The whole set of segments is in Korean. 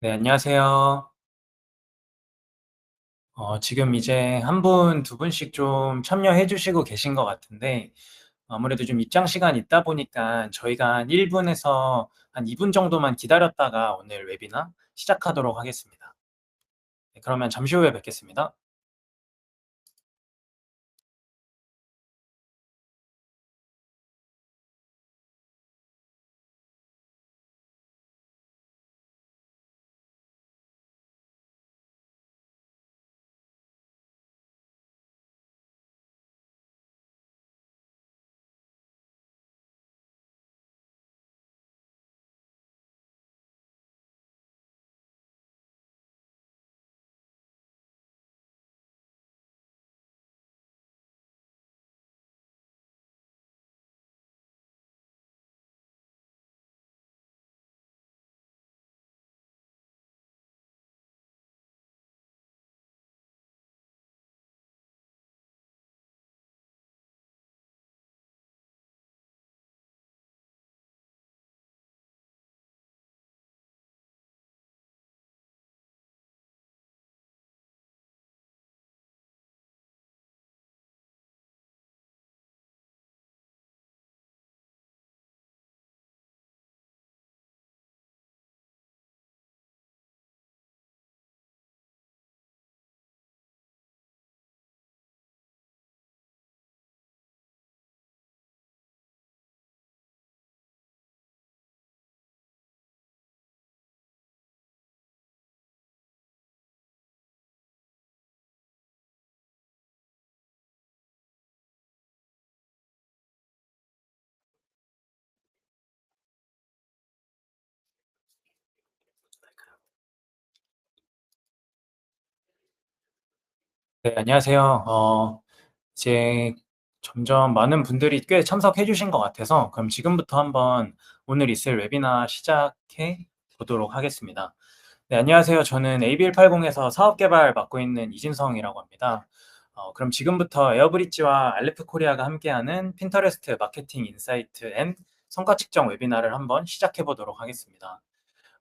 네, 안녕하세요. 지금 이제 한 분, 두 분씩 좀 참여해 주시고 계신 것 같은데, 아무래도 좀 입장 시간 있다 보니까 저희가 한 1분에서 한 2분 정도만 기다렸다가 오늘 웨비나 시작하도록 하겠습니다. 네, 그러면 잠시 후에 뵙겠습니다. 네, 안녕하세요. 이제 점점 많은 분들이 꽤 참석해 주신 것 같아서 그럼 지금부터 한번 오늘 있을 웨비나 시작해 보도록 하겠습니다. 네, 안녕하세요. 저는 AB180에서 사업 개발 맡고 있는 이진성이라고 합니다. 그럼 지금부터 에어브릿지와 알레프 코리아가 함께하는 핀터레스트 마케팅 인사이트 앤 성과 측정 웨비나를 한번 시작해 보도록 하겠습니다.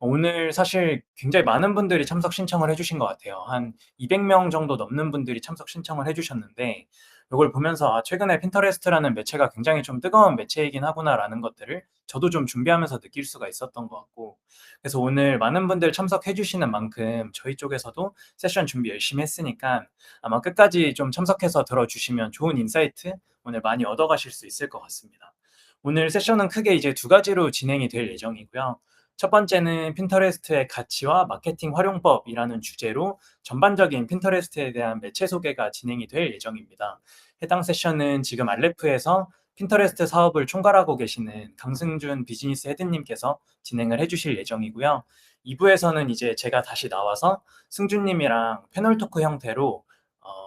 오늘 사실 굉장히 많은 분들이 참석 신청을 해주신 것 같아요. 한 200명 정도 넘는 분들이 참석 신청을 해주셨는데, 이걸 보면서 최근에 핀터레스트라는 매체가 굉장히 좀 뜨거운 매체이긴 하구나라는 것들을 저도 좀 준비하면서 느낄 수가 있었던 것 같고, 그래서 오늘 많은 분들 참석해주시는 만큼 저희 쪽에서도 세션 준비 열심히 했으니까 아마 끝까지 좀 참석해서 들어주시면 좋은 인사이트 오늘 많이 얻어가실 수 있을 것 같습니다. 오늘 세션은 크게 이제 두 가지로 진행이 될 예정이고요. 첫 번째는 핀터레스트의 가치와 마케팅 활용법이라는 주제로 전반적인 핀터레스트에 대한 매체 소개가 진행이 될 예정입니다. 해당 세션은 지금 알레프에서 핀터레스트 사업을 총괄하고 계시는 강승준 비즈니스 헤드님께서 진행을 해주실 예정이고요. 2부에서는 이제 제가 다시 나와서 승준님이랑 패널 토크 형태로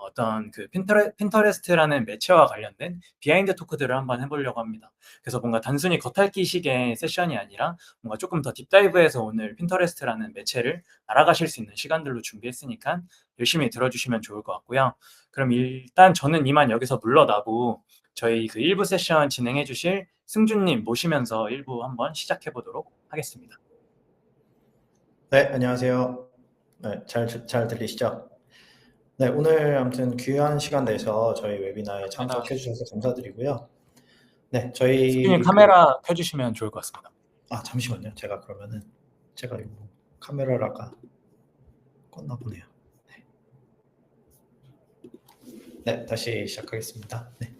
어떤 그 핀터레스트라는 매체와 관련된 비하인드 토크들을 한번 해보려고 합니다. 그래서 뭔가 단순히 겉핥기식의 세션이 아니라 뭔가 조금 더 딥다이브해서 오늘 핀터레스트라는 매체를 알아가실 수 있는 시간들로 준비했으니까 열심히 들어주시면 좋을 것 같고요. 그럼 일단 저는 이만 여기서 물러나고 저희 그 1부 세션 진행해 주실 승준님 모시면서 1부 한번 시작해 보도록 하겠습니다. 네, 안녕하세요. 네, 잘 들리시죠? 네, 오늘 아무튼 귀한 시간 내서 저희 웨비나에 맞습니다. 참석해 주셔서 감사드리고요. 네, 승준님 저희 카메라 켜주시면 좋을 것 같습니다. 잠시만요. 제가 이거 카메라를 아까 껐나 보네요. 네, 다시 시작하겠습니다. 네.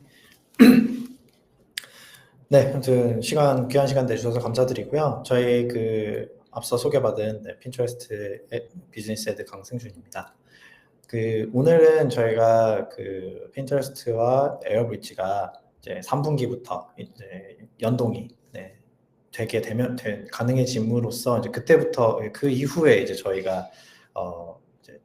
네, 아무튼 귀한 시간 내주셔서 감사드리고요. 저희 앞서 소개받은 핀터레스트 비즈니스 헤드 강승준입니다. 오늘은 저희가 핀터레스트와 에어브릿지가 이제 3분기부터 이제 연동이 되게 가능해짐으로써 이제 그때부터 그 이후에 이제 저희가 이제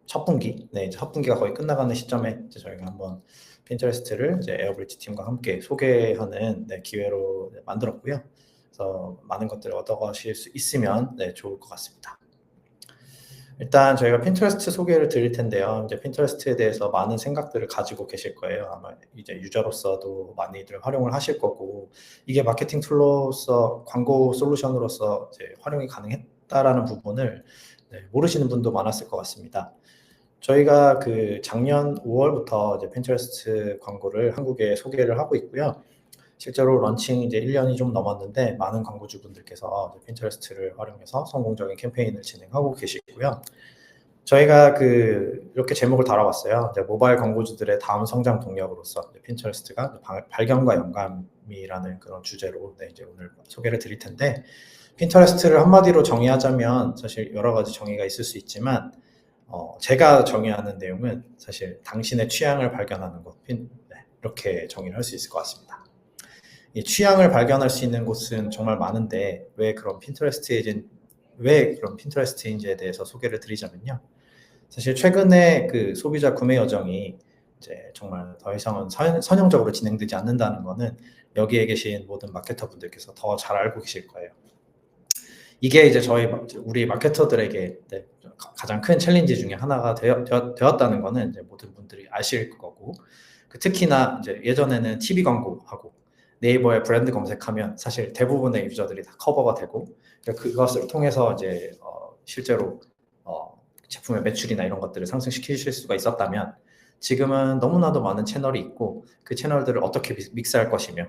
첫 분기가 거의 끝나가는 시점에 이제 저희가 한번 핀터레스트를 이제 에어브릿지 팀과 함께 소개하는 기회로 만들었고요. 그래서 많은 것들을 얻어가실 수 있으면 좋을 것 같습니다. 일단 저희가 핀터레스트 소개를 드릴 텐데요. 이제 핀터레스트에 대해서 많은 생각들을 가지고 계실 거예요. 아마 이제 유저로서도 많이들 활용을 하실 거고, 이게 마케팅 툴로서 광고 솔루션으로서 이제 활용이 있다라는 부분을 모르시는 분도 많았을 것 같습니다. 저희가 그 작년 5월부터 이제 핀터레스트 광고를 한국에 소개를 하고 있고요. 실제로 런칭 이제 1년이 좀 넘었는데 많은 광고주분들께서 핀터레스트를 활용해서 성공적인 캠페인을 진행하고 계시고요. 저희가 이렇게 제목을 달아봤어요. 이제 모바일 광고주들의 다음 성장 동력으로서 핀터레스트가 발견과 영감이라는 그런 주제로 이제 오늘 소개를 드릴 텐데, 핀터레스트를 한마디로 정의하자면 사실 여러 가지 정의가 있을 수 있지만 제가 정의하는 내용은 사실 당신의 취향을 발견하는 곳, 이렇게 정의를 할 수 있을 것 같습니다. 이 취향을 발견할 수 있는 곳은 정말 많은데 왜 그런 핀터레스트인지에 대해서 소개를 드리자면요. 사실 최근에 그 소비자 구매 여정이 이제 정말 더 이상은 선형적으로 진행되지 않는다는 거는 여기에 계신 모든 마케터 분들께서 더 잘 알고 계실 거예요. 이게 이제 우리 마케터들에게 가장 큰 챌린지 중에 하나가 되었다는 거는 이제 모든 분들이 아실 거고, 특히나 이제 예전에는 TV 광고하고 네이버에 브랜드 검색하면 사실 대부분의 유저들이 다 커버가 되고, 그것을 통해서 이제 실제로 제품의 매출이나 이런 것들을 상승시키실 수가 있었다면, 지금은 너무나도 많은 채널이 있고 그 채널들을 어떻게 믹스할 것이며,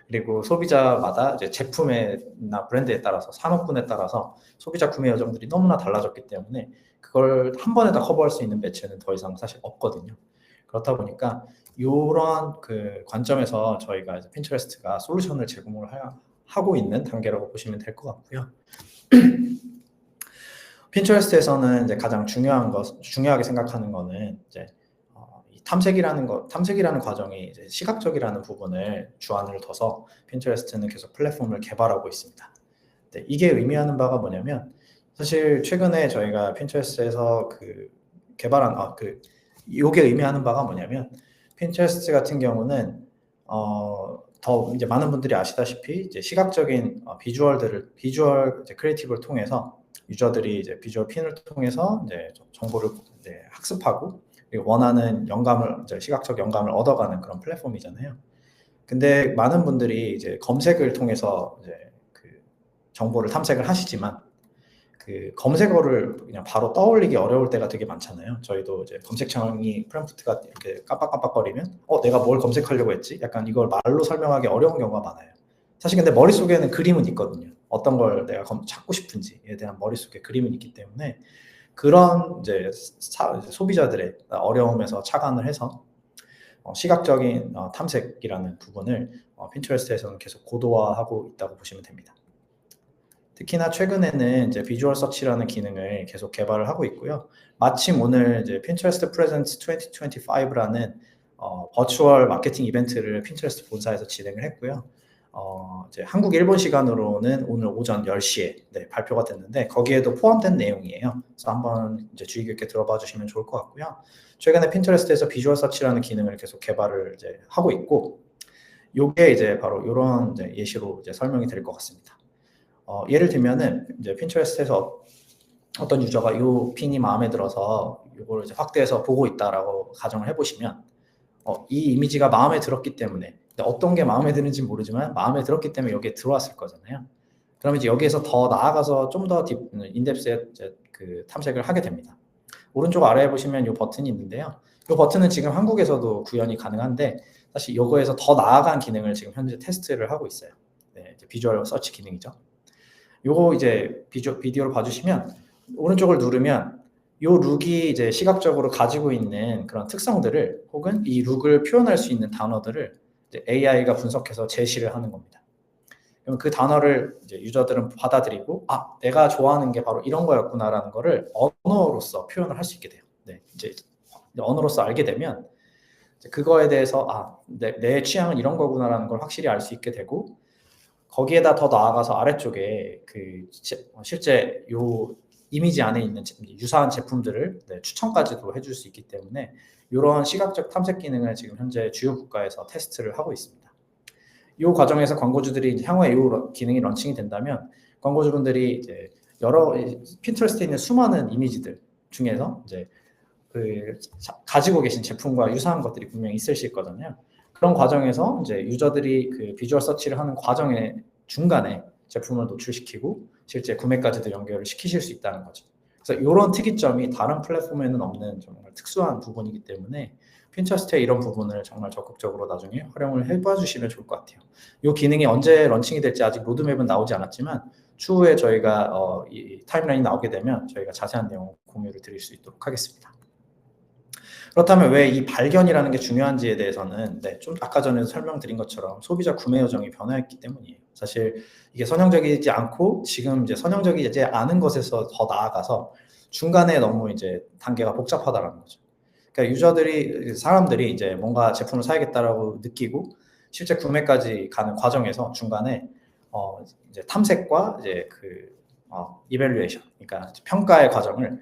그리고 소비자마다 이제 제품이나 브랜드에 따라서 산업군에 따라서 소비자 구매 여정들이 너무나 달라졌기 때문에 그걸 한 번에 다 커버할 수 있는 매체는 더 이상 사실 없거든요. 그렇다 보니까 이런 그 관점에서 저희가 이제 핀터레스트가 솔루션을 제공을 하고 있는 단계라고 보시면 될 것 같고요. 핀터레스트에서는 이제 가장 중요하게 생각하는 거는 이제 탐색이라는 과정이 이제 시각적이라는 부분을 주안을 둬서 핀터레스트는 계속 플랫폼을 개발하고 있습니다. 이게 의미하는 바가 뭐냐면, 사실 최근에 저희가 핀터레스트에서 이게 의미하는 바가 뭐냐면, 핀터레스트 같은 경우는 더 이제 많은 분들이 아시다시피 이제 시각적인 비주얼 크리에이티브를 통해서 유저들이 이제 비주얼 핀을 통해서 이제 정보를 이제 학습하고 원하는 시각적 영감을 얻어가는 그런 플랫폼이잖아요. 근데 많은 분들이 이제 검색을 통해서 이제 그 정보를 탐색을 하시지만 그 검색어를 그냥 바로 떠올리기 어려울 때가 되게 많잖아요. 저희도 이제 검색창이 프롬프트가 이렇게 깜빡깜빡거리면 내가 뭘 검색하려고 했지? 약간 이걸 말로 설명하기 어려운 경우가 많아요. 사실 근데 머릿속에는 그림은 있거든요. 어떤 걸 내가 찾고 싶은지에 대한 머릿속에 그림은 있기 때문에 그런 이제 소비자들의 어려움에서 착안을 해서 시각적인 탐색이라는 부분을 핀터레스트에서는 계속 고도화하고 있다고 보시면 됩니다. 특히나 최근에는 이제 비주얼 서치라는 기능을 계속 개발을 하고 있고요. 마침 오늘 이제 핀터레스트 프레젠스 2025라는 버추얼 마케팅 이벤트를 핀터레스트 본사에서 진행을 했고요. 이제 한국 일본 시간으로는 오늘 오전 10시에 발표가 됐는데 거기에도 포함된 내용이에요. 그래서 한번 이제 주의 깊게 들어봐 주시면 좋을 것 같고요. 최근에 핀터레스트에서 비주얼 서치라는 기능을 계속 개발을 이제 하고 있고, 요게 이제 바로 이런 예시로 이제 설명이 될 것 같습니다. 예를 들면은 이제 핀터레스트에서 어떤 유저가 이 핀이 마음에 들어서 이걸 이제 확대해서 보고 있다라고 가정을 해보시면, 이 이미지가 마음에 들었기 때문에, 어떤 게 마음에 드는지 모르지만 마음에 들었기 때문에 여기에 들어왔을 거잖아요. 그러면 이제 여기에서 더 나아가서 좀 더 인덱스에 그 탐색을 하게 됩니다. 오른쪽 아래에 보시면 이 버튼이 있는데요. 이 버튼은 지금 한국에서도 구현이 가능한데 사실 이거에서 더 나아간 기능을 지금 현재 테스트를 하고 있어요. 이제 비주얼 서치 기능이죠. 요거 이제 비디오를 봐주시면 오른쪽을 누르면 이 룩이 이제 시각적으로 가지고 있는 그런 특성들을 혹은 이 룩을 표현할 수 있는 단어들을 이제 AI가 분석해서 제시를 하는 겁니다. 그럼 그 단어를 이제 유저들은 받아들이고 내가 좋아하는 게 바로 이런 거였구나라는 거를 언어로서 표현을 할 수 있게 돼요. 이제 언어로서 알게 되면 이제 그거에 대해서 내 취향은 이런 거구나라는 걸 확실히 알 수 있게 되고, 거기에다 더 나아가서 아래쪽에 실제 요 이미지 안에 있는 유사한 제품들을 추천까지도 해줄 수 있기 때문에 이런 시각적 탐색 기능을 지금 현재 주요 국가에서 테스트를 하고 있습니다. 이 과정에서 광고주들이 향후에 이 기능이 런칭이 된다면 광고주분들이 이제 여러 핀터레스트에 있는 수많은 이미지들 중에서 이제 가지고 계신 제품과 유사한 것들이 분명히 있으실 거잖아요. 그런 과정에서 이제 유저들이 그 비주얼 서치를 하는 과정의 중간에 제품을 노출시키고 실제 구매까지도 연결을 시키실 수 있다는 거죠. 그래서 이런 특이점이 다른 플랫폼에는 없는 정말 특수한 부분이기 때문에 핀터스트의 이런 부분을 정말 적극적으로 나중에 활용을 해봐 주시면 좋을 것 같아요. 이 기능이 언제 런칭이 될지 아직 로드맵은 나오지 않았지만 추후에 저희가 이 타임라인이 나오게 되면 저희가 자세한 내용 공유를 드릴 수 있도록 하겠습니다. 그렇다면 왜 이 발견이라는 게 중요한지에 대해서는 좀 아까 전에 설명드린 것처럼 소비자 구매 여정이 변화했기 때문이에요. 사실 이게 선형적이지 않고 지금 이제 선형적이지 않은 것에서 더 나아가서 중간에 너무 이제 단계가 복잡하다라는 거죠. 그러니까 사람들이 이제 뭔가 제품을 사야겠다라고 느끼고 실제 구매까지 가는 과정에서 중간에 이제 탐색과 이제 이밸류에이션, 그러니까 평가의 과정을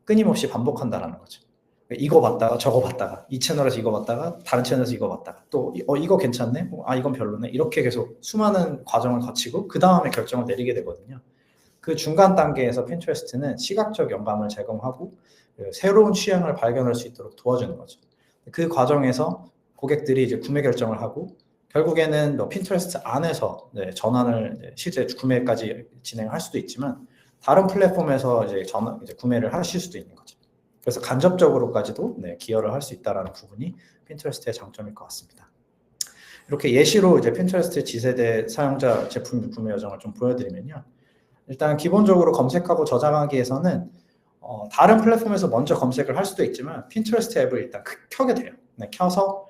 끊임없이 반복한다라는 거죠. 이거 봤다가 저거 봤다가 이 채널에서 이거 봤다가 다른 채널에서 이거 봤다가 또 이거 괜찮네? 이건 별로네? 이렇게 계속 수많은 과정을 거치고 그 다음에 결정을 내리게 되거든요. 그 중간 단계에서 핀터레스트는 시각적 영감을 제공하고 새로운 취향을 발견할 수 있도록 도와주는 거죠. 그 과정에서 고객들이 이제 구매 결정을 하고 결국에는 핀터레스트 안에서 전환을 실제 구매까지 진행할 수도 있지만 다른 플랫폼에서 이제 구매를 하실 수도 있는 거죠. 그래서 간접적으로까지도 기여를 할 수 있다는 부분이 핀터레스트의 장점일 것 같습니다. 이렇게 예시로 이제 핀터레스트 G세대 사용자 제품 구매 여정을 좀 보여드리면요. 일단 기본적으로 검색하고 저장하기에서는 다른 플랫폼에서 먼저 검색을 할 수도 있지만 핀터레스트 앱을 일단 켜게 돼요. 켜서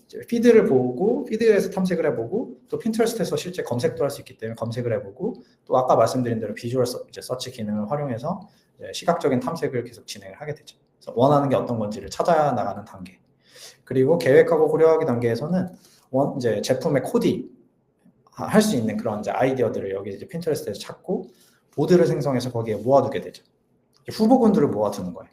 이제 피드를 보고 피드에서 탐색을 해보고 또 핀터레스트에서 실제 검색도 할 수 있기 때문에 검색을 해보고 또 아까 말씀드린 대로 비주얼 서치 기능을 활용해서 시각적인 탐색을 계속 진행을 하게 되죠. 그래서 원하는 게 어떤 건지를 찾아 나가는 단계. 그리고 계획하고 고려하기 단계에서는 이제 제품의 코디 할 수 있는 그런 이제 아이디어들을 여기 이제 핀터레스트에서 찾고 보드를 생성해서 거기에 모아두게 되죠. 후보군들을 모아두는 거예요.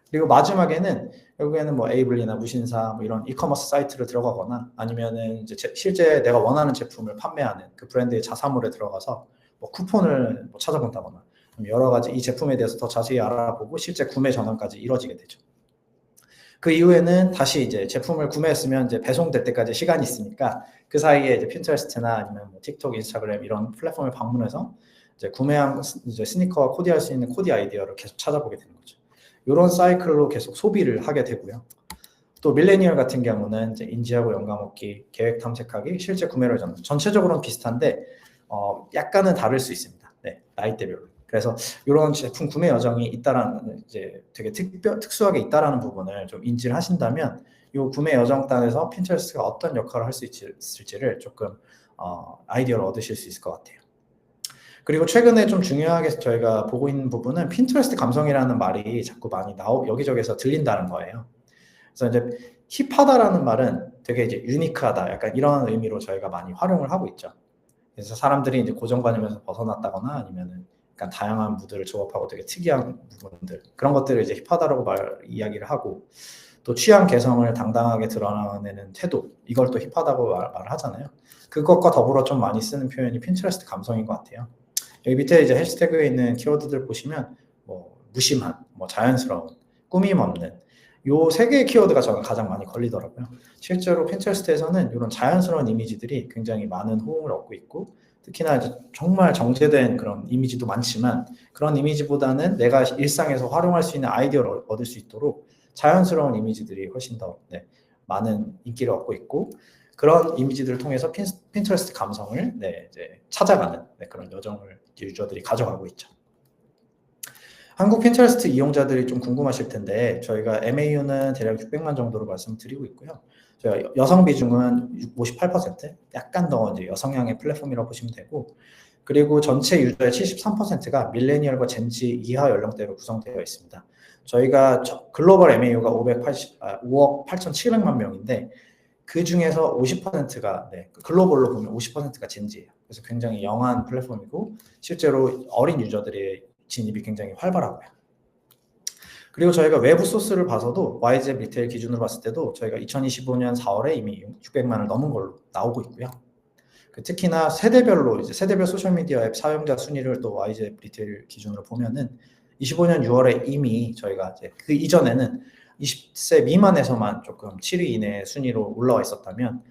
그리고 마지막에는 결국에는 에이블리나 무신사 이런 이커머스 사이트를 들어가거나 아니면은 이제 실제 내가 원하는 제품을 판매하는 그 브랜드의 자사몰에 들어가서 쿠폰을 찾아본다거나 여러 가지 이 제품에 대해서 더 자세히 알아보고 실제 구매 전환까지 이루어지게 되죠. 그 이후에는 다시 이제 제품을 구매했으면 이제 배송될 때까지 시간이 있으니까 그 사이에 이제 핀터레스트나 아니면 틱톡, 인스타그램 이런 플랫폼을 방문해서 이제 구매한 이제 스니커와 코디할 수 있는 코디 아이디어를 계속 찾아보게 되는 거죠. 이런 사이클로 계속 소비를 하게 되고요. 또 밀레니얼 같은 경우는 이제 인지하고 영감 얻기, 계획 탐색하기, 실제 구매를 전체적으로는 비슷한데 약간은 다를 수 있습니다. 나이대별로. 그래서 이런 제품 구매 여정이 있다라는 이제 되게 특수하게 있다라는 부분을 좀 인지를 하신다면 이 구매 여정단에서 핀터레스트가 어떤 역할을 할 수 있을지를 조금 아이디어를 얻으실 수 있을 것 같아요. 그리고 최근에 좀 중요하게 저희가 보고 있는 부분은 핀터레스트 감성이라는 말이 자꾸 많이 여기저기서 들린다는 거예요. 그래서 이제 힙하다라는 말은 되게 이제 유니크하다, 약간 이런 의미로 저희가 많이 활용을 하고 있죠. 그래서 사람들이 이제 고정관념에서 벗어났다거나 아니면은 약간 다양한 무드를 조합하고 되게 특이한 부분들, 그런 것들을 이제 힙하다라고 이야기를 하고 또 취향 개성을 당당하게 드러내는 태도, 이걸 또 힙하다고 말을 하잖아요. 그것과 더불어 좀 많이 쓰는 표현이 핀터레스트 감성인 것 같아요. 여기 밑에 이제 해시태그에 있는 키워드들 보시면 무심한, 자연스러운, 꾸밈 없는 요 세 개의 키워드가 저는 가장 많이 걸리더라고요. 실제로 핀터레스트에서는 이런 자연스러운 이미지들이 굉장히 많은 호응을 얻고 있고 특히나 이제 정말 정제된 그런 이미지도 많지만 그런 이미지보다는 내가 일상에서 활용할 수 있는 아이디어를 얻을 수 있도록 자연스러운 이미지들이 훨씬 더 많은 인기를 얻고 있고 그런 이미지들을 통해서 핀터레스트 감성을 이제 찾아가는 그런 여정을 유저들이 가져가고 있죠. 한국 핀터레스트 이용자들이 좀 궁금하실 텐데 저희가 MAU는 대략 600만 정도로 말씀드리고 있고요. 저희가 여성 비중은 58%, 약간 더 이제 여성향의 플랫폼이라고 보시면 되고 그리고 전체 유저의 73%가 밀레니얼과 젠지 이하 연령대로 구성되어 있습니다. 저희가 글로벌 MAU가 5억 8,700만 명인데 그 중에서 50%가 글로벌로 보면 50%가 젠지예요. 그래서 굉장히 영한 플랫폼이고 실제로 어린 유저들의 진입이 굉장히 활발하고요. 그리고 저희가 외부 소스를 봐서도 YZ 리테일 기준으로 봤을 때도 저희가 2025년 4월에 이미 600만을 넘은 걸로 나오고 있고요. 특히나 세대별로 이제 세대별 소셜미디어 앱 사용자 순위를 또 YZ 리테일 기준으로 보면은 25년 6월에 이미 저희가 이제 그 이전에는 20세 미만에서만 조금 7위 이내 순위로 올라와 있었다면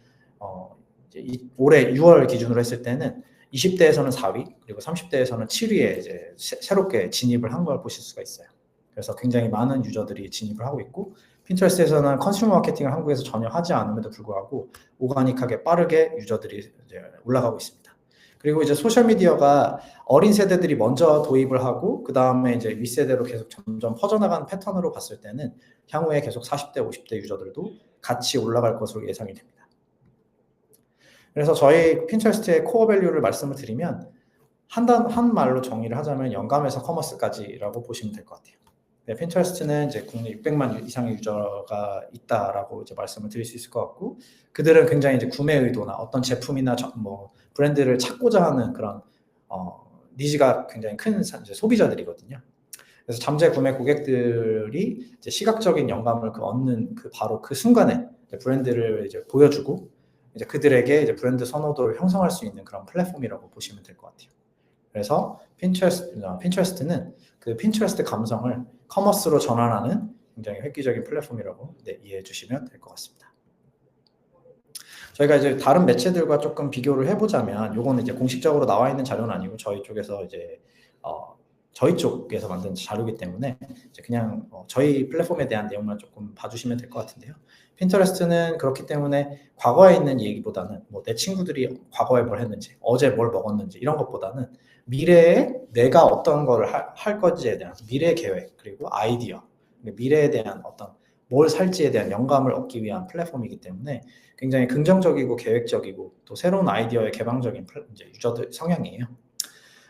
이제 올해 6월 기준으로 했을 때는 20대에서는 4위, 그리고 30대에서는 7위에 이제 새롭게 진입을 한 걸 보실 수가 있어요. 그래서 굉장히 많은 유저들이 진입을 하고 있고, 핀터레스트에서는 컨슈머 마케팅을 한국에서 전혀 하지 않음에도 불구하고 오가닉하게 빠르게 유저들이 이제 올라가고 있습니다. 그리고 이제 소셜 미디어가 어린 세대들이 먼저 도입을 하고 그 다음에 이제 윗세대로 계속 점점 퍼져나가는 패턴으로 봤을 때는 향후에 계속 40대, 50대 유저들도 같이 올라갈 것으로 예상이 됩니다. 그래서 저희 핀터레스트의 코어 밸류를 말씀을 드리면 한 말로 정의를 하자면 영감에서 커머스까지라고 보시면 될 것 같아요. 네, 핀터레스트는 이제 국내 600만 이상의 유저가 있다라고 이제 말씀을 드릴 수 있을 것 같고, 그들은 굉장히 이제 구매 의도나 어떤 제품이나 뭐 브랜드를 찾고자 하는 그런 니즈가 굉장히 큰 이제 소비자들이거든요. 그래서 잠재 구매 고객들이 이제 시각적인 영감을 얻는 바로 그 순간에 이제 브랜드를 이제 보여주고 이제 그들에게 이제 브랜드 선호도를 형성할 수 있는 그런 플랫폼이라고 보시면 될 것 같아요. 그래서 핀터레스트는 그 핀터레스트 감성을 커머스로 전환하는 굉장히 획기적인 플랫폼이라고 이해해 주시면 될 것 같습니다. 저희가 이제 다른 매체들과 조금 비교를 해보자면, 요거는 이제 공식적으로 나와 있는 자료는 아니고 저희 쪽에서 이제 저희 쪽에서 만든 자료이기 때문에 이제 그냥 저희 플랫폼에 대한 내용만 조금 봐주시면 될 것 같은데요. 핀터레스트는 그렇기 때문에 과거에 있는 얘기보다는 뭐 내 친구들이 과거에 뭘 했는지, 어제 뭘 먹었는지 이런 것보다는 미래에 내가 어떤 거를 할 건지에 대한 미래 계획, 그리고 아이디어, 미래에 대한 어떤 뭘 살지에 대한 영감을 얻기 위한 플랫폼이기 때문에 굉장히 긍정적이고 계획적이고 또 새로운 아이디어의 개방적인 이제 유저들 성향이에요.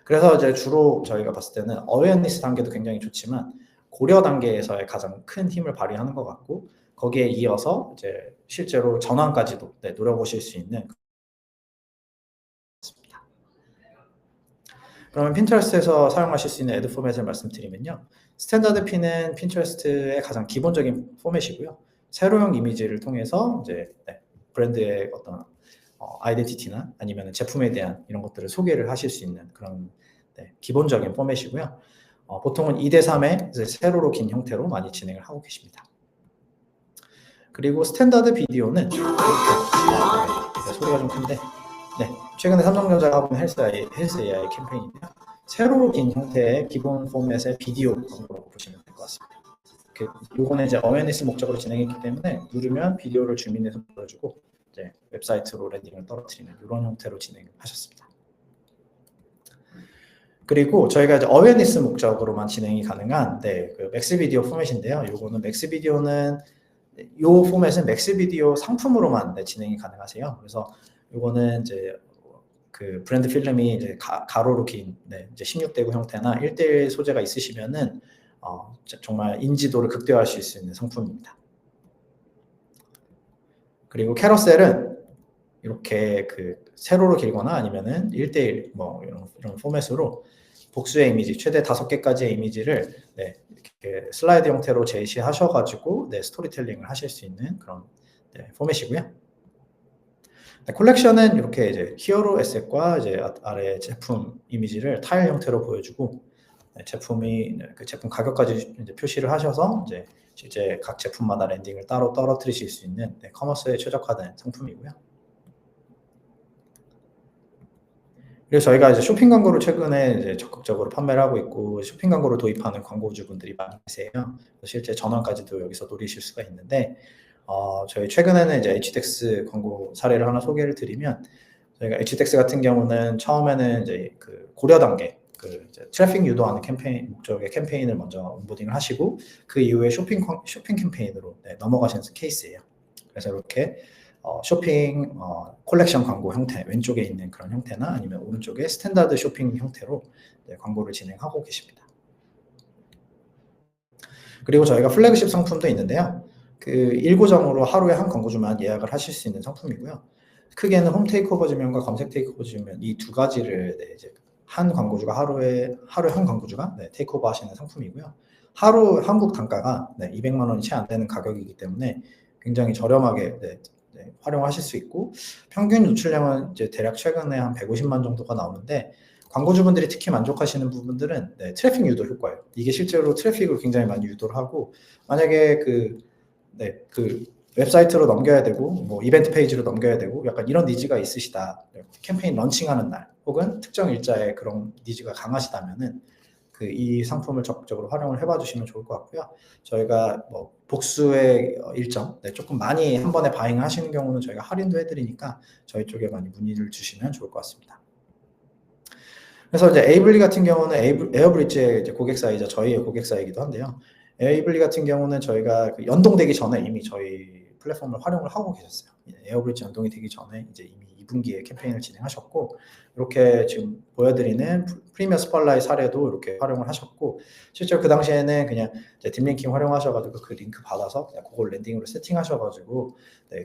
그래서 이제 주로 저희가 봤을 때는 어웨어니스 단계도 굉장히 좋지만 고려 단계에서의 가장 큰 힘을 발휘하는 것 같고, 거기에 이어서 이제 실제로 전환까지도 노려보실 수 있는. 그러면 핀터레스트에서 사용하실 수 있는 애드 포맷을 말씀드리면요. 스탠다드 P는 핀터레스트의 가장 기본적인 포맷이고요. 세로형 이미지를 통해서 이제 브랜드의 어떤 아이덴티티나 아니면 제품에 대한 이런 것들을 소개를 하실 수 있는 그런 기본적인 포맷이고요. 보통은 2대3의 세로로 긴 형태로 많이 진행을 하고 계십니다. 그리고 스탠다드 비디오는 소리가 좀 큰데 최근에 삼성전자가 하고 있는 헬스 AI 캠페인인데요. 세로로 긴 형태의 기본 포맷의 비디오 광고라고 보시면 될 것 같습니다. 요거는 이제 어웨어니스 목적으로 진행했기 때문에 누르면 비디오를 줌인해서 보여주고 이제 웹사이트로 랜딩을 떨어뜨리는 이런 형태로 진행하셨습니다. 그리고 저희가 이제 어웨어니스 목적으로만 진행이 가능한 그 맥스 비디오 포맷인데요. 요거는 맥스 비디오는 요 포맷은 맥스 비디오 상품으로만 진행이 가능하세요. 그래서 요거는 이제 그 브랜드 필름이 이제 가로로 긴 이제 16대9 형태나 1대1 소재가 있으시면은 정말 인지도를 극대화하실 수 있는 상품입니다. 그리고 캐러셀은 이렇게 그 세로로 길거나 아니면은 1대1 뭐 이런 포맷으로 복수의 이미지, 최대 5개까지의 이미지를 이렇게 슬라이드 형태로 제시하셔가지고 스토리텔링을 하실 수 있는 그런 포맷이고요. 콜렉션은 이렇게 이제 히어로 에셋과 이제 아래 제품 이미지를 타일 형태로 보여주고 제품이 그 제품 가격까지 이제 표시를 하셔서 이제 실제 각 제품마다 랜딩을 따로 떨어뜨리실 수 있는 커머스에 최적화된 상품이고요. 그래서 저희가 이제 쇼핑 광고를 최근에 이제 적극적으로 판매를 하고 있고 쇼핑 광고를 도입하는 광고주분들이 많이 계세요. 실제 전환까지도 여기서 노리실 수가 있는데 저희 최근에는 이제 HDX 광고 사례를 하나 소개를 드리면, 저희가 HDX 같은 경우는 처음에는 이제 그 고려 단계 그 이제 트래픽 유도하는 캠페인 목적의 캠페인을 먼저 온보딩을 하시고 그 이후에 쇼핑 캠페인으로 넘어가시는 케이스예요. 그래서 이렇게 쇼핑 콜렉션 광고 형태, 왼쪽에 있는 그런 형태나 아니면 오른쪽에 스탠다드 쇼핑 형태로 광고를 진행하고 계십니다. 그리고 저희가 플래그십 상품도 있는데요. 그 1고정으로 하루에 한 광고주만 예약을 하실 수 있는 상품이고요. 크게는 홈 테이크오버 지면과 검색 테이크오버 지면 이 두 가지를 이제 한 광고주가 하루에 한 광고주가 테이크오버 하시는 상품이고요. 하루 한국 단가가 200만 원이 채 안 되는 가격이기 때문에 굉장히 저렴하게 활용하실 수 있고, 평균 노출량은 이제 대략 최근에 한 150만 정도가 나오는데, 광고주분들이 특히 만족하시는 부분들은 트래픽 유도 효과예요. 이게 실제로 트래픽을 굉장히 많이 유도를 하고, 만약에 그 웹사이트로 넘겨야 되고 뭐 이벤트 페이지로 넘겨야 되고 약간 이런 니즈가 있으시다. 캠페인 런칭하는 날 혹은 특정 일자의 그런 니즈가 강하시다면은 이 상품을 적극적으로 활용을 해봐 주시면 좋을 것 같고요. 저희가 뭐 복수의 일정, 조금 많이 한 번에 바잉을 하시는 경우는 저희가 할인도 해드리니까 저희 쪽에 많이 문의를 주시면 좋을 것 같습니다. 그래서 이제 에이블리 같은 경우는 에어브릿지의 이제 고객사이자 저희의 고객사이기도 한데요. 에이블리 같은 경우는 저희가 연동되기 전에 이미 저희 플랫폼을 활용을 하고 계셨어요. 에어브릿지 연동이 되기 전에 이제 이미 2분기에 캠페인을 진행하셨고, 이렇게 지금 보여드리는 프리미어 스팟라이트 사례도 이렇게 활용을 하셨고, 실제로 그 당시에는 그냥 이제 딥링킹 활용하셔가지고 그 링크 받아서 그냥 그걸 랜딩으로 세팅하셔가지고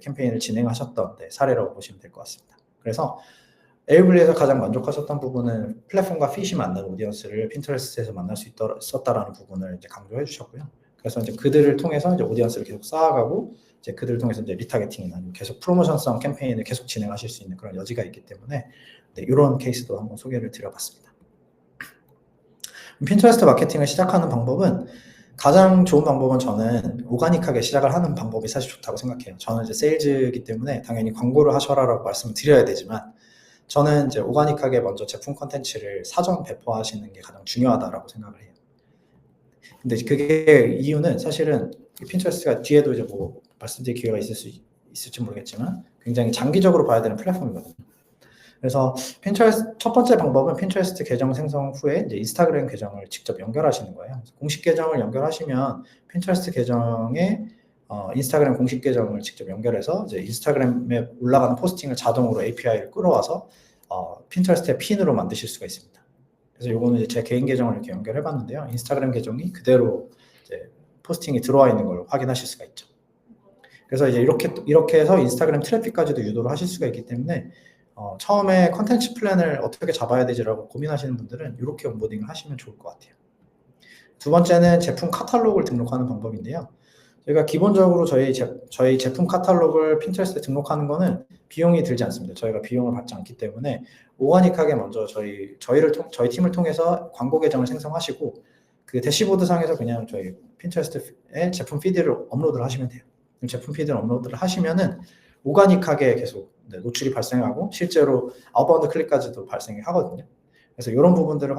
캠페인을 진행하셨던 사례라고 보시면 될 것 같습니다. 그래서 에이블리에서 가장 만족하셨던 부분은 플랫폼과 핏이 맞는 오디언스를 핀터레스트에서 만날 수 있었다라는 부분을 이제 강조해 주셨고요. 그래서 이제 그들을 통해서 이제 오디언스를 계속 쌓아가고, 이제 그들을 통해서 이제 리타게팅이나 계속 프로모션성 캠페인을 계속 진행하실 수 있는 그런 여지가 있기 때문에 이런 케이스도 한번 소개를 드려봤습니다. 핀터레스트 마케팅을 시작하는 방법은 가장 좋은 방법은 저는 오가닉하게 시작을 하는 방법이 사실 좋다고 생각해요. 저는 이제 세일즈이기 때문에 당연히 광고를 하셔라라고 말씀을 드려야 되지만, 저는 이제 오가닉하게 먼저 제품 컨텐츠를 사전 배포하시는 게 가장 중요하다라고 생각을 해요. 근데 그게 이유는 사실은 핀터레스트가 뒤에도 이제 뭐 말씀드릴 기회가 있을지 모르겠지만 굉장히 장기적으로 봐야 되는 플랫폼이거든요. 그래서 핀터레스트 첫 번째 방법은 핀터레스트 계정 생성 후에 이제 인스타그램 계정을 직접 연결하시는 거예요. 공식 계정을 연결하시면 핀터레스트 계정에 인스타그램 공식 계정을 직접 연결해서 이제 인스타그램에 올라가는 포스팅을 자동으로 API를 끌어와서 핀터레스트의 핀으로 만드실 수가 있습니다. 그래서 요거는 이제 제 개인 계정을 이렇게 연결해봤는데요. 인스타그램 계정이 그대로 이제 포스팅이 들어와 있는 걸 확인하실 수가 있죠. 그래서 이제 이렇게 해서 인스타그램 트래픽까지도 유도를 하실 수가 있기 때문에 처음에 컨텐츠 플랜을 어떻게 잡아야 되지라고 고민하시는 분들은 이렇게 온보딩을 하시면 좋을 것 같아요. 두 번째는 제품 카탈로그를 등록하는 방법인데요. 저희가 기본적으로 저희 제품 카탈로그를 핀터레스트에 등록하는 거는 비용이 들지 않습니다. 저희가 비용을 받지 않기 때문에 오가닉하게 먼저 저희 팀을 통해서 광고 계정을 생성하시고, 그 대시보드 상에서 그냥 저희 핀터레스트에 제품 피드를 업로드를 하시면 돼요. 제품 피드를 업로드를 하시면은 오가닉하게 계속 노출이 발생하고 실제로 아웃바운드 클릭까지도 발생이 하거든요. 그래서 이런 부분들을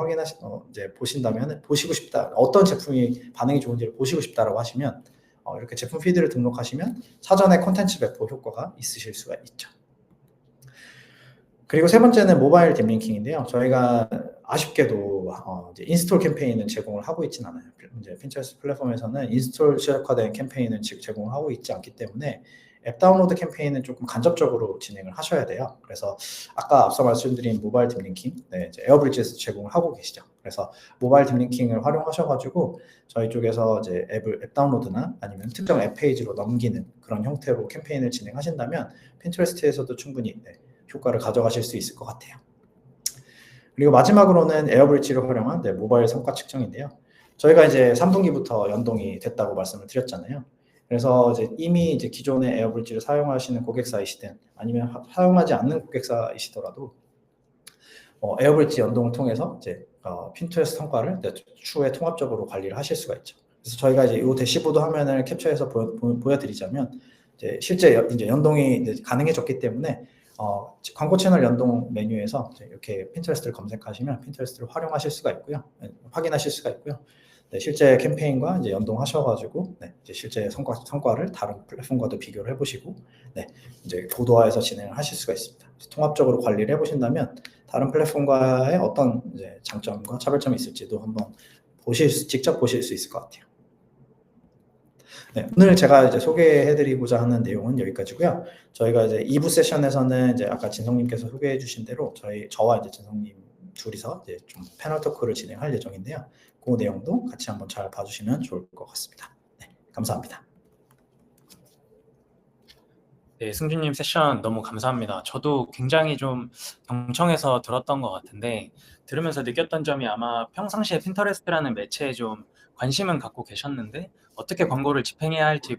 이제 보신다면, 보시고 싶다, 어떤 제품이 반응이 좋은지를 보시고 싶다라고 하시면 이렇게 제품 피드를 등록하시면 사전에 콘텐츠 배포 효과가 있으실 수가 있죠. 그리고 세 번째는 모바일 딥링킹인데요. 저희가 아쉽게도 이제 인스톨 캠페인은 제공을 하고 있진 않아요. 이제 핀터레스트 플랫폼에서는 인스톨 최적화된 캠페인은 제공을 하고 있지 않기 때문에 앱 다운로드 캠페인은 조금 간접적으로 진행을 하셔야 돼요. 그래서 아까 앞서 말씀드린 모바일 딥링킹, 이제 에어브릿지에서 제공을 하고 계시죠. 그래서 모바일 딥링킹을 활용하셔가지고 저희 쪽에서 이제 앱 다운로드나 아니면 특정 앱 페이지로 넘기는 그런 형태로 캠페인을 진행하신다면 핀터레스트에서도 충분히 효과를 가져가실 수 있을 것 같아요. 그리고 마지막으로는 에어브릿지를 활용한 모바일 성과 측정인데요. 저희가 이제 3분기부터 연동이 됐다고 말씀을 드렸잖아요. 그래서 이미 기존의 에어브릿지를 사용하시는 고객사이시든 아니면 사용하지 않는 고객사이시더라도 에어브릿지 연동을 통해서 이제 핀터레스트 성과를 추후에 통합적으로 관리를 하실 수가 있죠. 그래서 저희가 이제 이 대시보드 화면을 캡처해서 보여드리자면, 실제 이제 연동이 가능해졌기 때문에 광고 채널 연동 메뉴에서 이렇게 핀터레스트를 검색하시면 핀터레스트를 활용하실 수가 있고요, 확인하실 수가 있고요. 실제 캠페인과 이제 연동하셔가지고 이제 실제 성과를 다른 플랫폼과도 비교를 해보시고 이제 고도화해서 진행을 하실 수가 있습니다. 통합적으로 관리를 해보신다면 다른 플랫폼과의 어떤 이제 장점과 차별점이 있을지도 한번 직접 보실 수 있을 것 같아요. 오늘 제가 이제 소개해드리고자 하는 내용은 여기까지고요. 저희가 이제 2부 세션에서는 이제 아까 진성님께서 소개해주신 대로 저와 이제 진성님 둘이서 이제 좀 패널 토크를 진행할 예정인데요. 그 내용도 같이 한번 잘 봐주시면 좋을 것 같습니다. 감사합니다. 네, 승준님 세션 너무 감사합니다. 저도 굉장히 좀 경청해서 들었던 것 같은데, 들으면서 느꼈던 점이 아마 평상시에 핀터레스트라는 매체에 좀 관심은 갖고 계셨는데 어떻게 광고를 집행해야 할지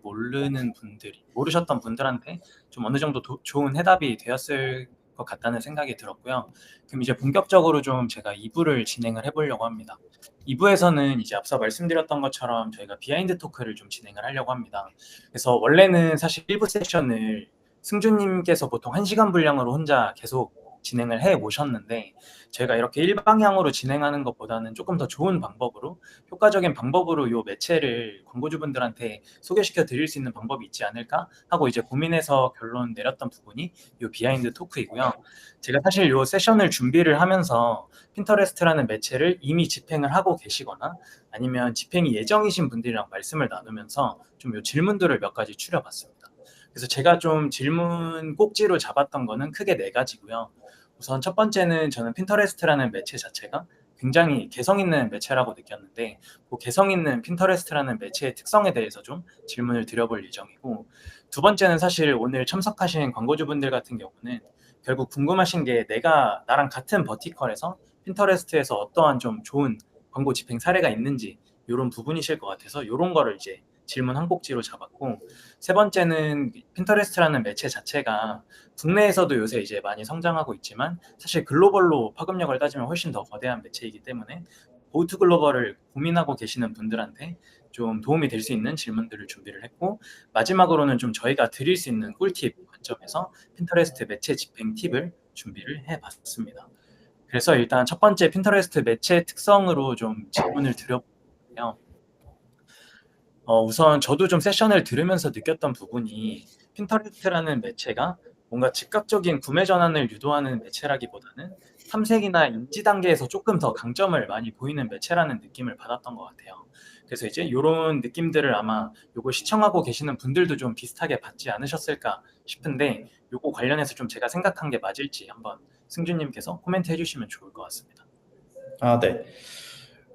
모르셨던 분들한테 좀 어느 정도 좋은 해답이 되었을 것 같다는 생각이 들었고요. 그럼 이제 본격적으로 좀 제가 2부를 진행을 해보려고 합니다. 2부에서는 이제 앞서 말씀드렸던 것처럼 저희가 비하인드 토크를 좀 진행을 하려고 합니다. 그래서 원래는 사실 1부 세션을 승준님께서 보통 1시간 분량으로 혼자 계속 진행을 해 오셨는데 저희가 이렇게 일방향으로 진행하는 것보다는 조금 더 좋은 방법으로 효과적인 방법으로 이 매체를 광고주분들한테 소개시켜 드릴 수 있는 방법이 있지 않을까 하고 이제 고민해서 결론 내렸던 부분이 이 비하인드 토크이고요. 제가 사실 이 세션을 준비를 하면서 핀터레스트라는 매체를 이미 집행을 하고 계시거나 아니면 집행이 예정이신 분들이랑 말씀을 나누면서 좀 이 질문들을 몇 가지 추려봤습니다. 그래서 제가 좀 질문 꼭지로 잡았던 거는 크게 4가지고요. 우선 첫 번째는 저는 핀터레스트라는 매체 자체가 굉장히 개성 있는 매체라고 느꼈는데 그 개성 있는 핀터레스트라는 매체의 특성에 대해서 좀 질문을 드려볼 예정이고, 두 번째는 사실 오늘 참석하신 광고주분들 같은 경우는 결국 궁금하신 게 내가 나랑 같은 버티컬에서 핀터레스트에서 어떠한 좀 좋은 광고 집행 사례가 있는지 이런 부분이실 것 같아서 이런 거를 이제 질문 한 꼭지로 잡았고, 세 번째는 핀터레스트라는 매체 자체가 국내에서도 요새 이제 많이 성장하고 있지만 사실 글로벌로 파급력을 따지면 훨씬 더 거대한 매체이기 때문에 고투 글로벌을 고민하고 계시는 분들한테 좀 도움이 될 수 있는 질문들을 준비를 했고, 마지막으로는 좀 저희가 드릴 수 있는 꿀팁 관점에서 핀터레스트 매체 집행 팁을 준비를 해봤습니다. 그래서 일단 첫 번째 핀터레스트 매체 특성으로 좀 질문을 드려보면, 우선 저도 좀 세션을 들으면서 느꼈던 부분이 핀터레스트라는 매체가 뭔가 즉각적인 구매 전환을 유도하는 매체라기보다는 탐색이나 인지 단계에서 조금 더 강점을 많이 보이는 매체라는 느낌을 받았던 것 같아요. 그래서 이제 이런 느낌들을 아마 요거 시청하고 계시는 분들도 좀 비슷하게 받지 않으셨을까 싶은데 요거 관련해서 좀 제가 생각한 게 맞을지 한번 승준님께서 코멘트 해주시면 좋을 것 같습니다. 네.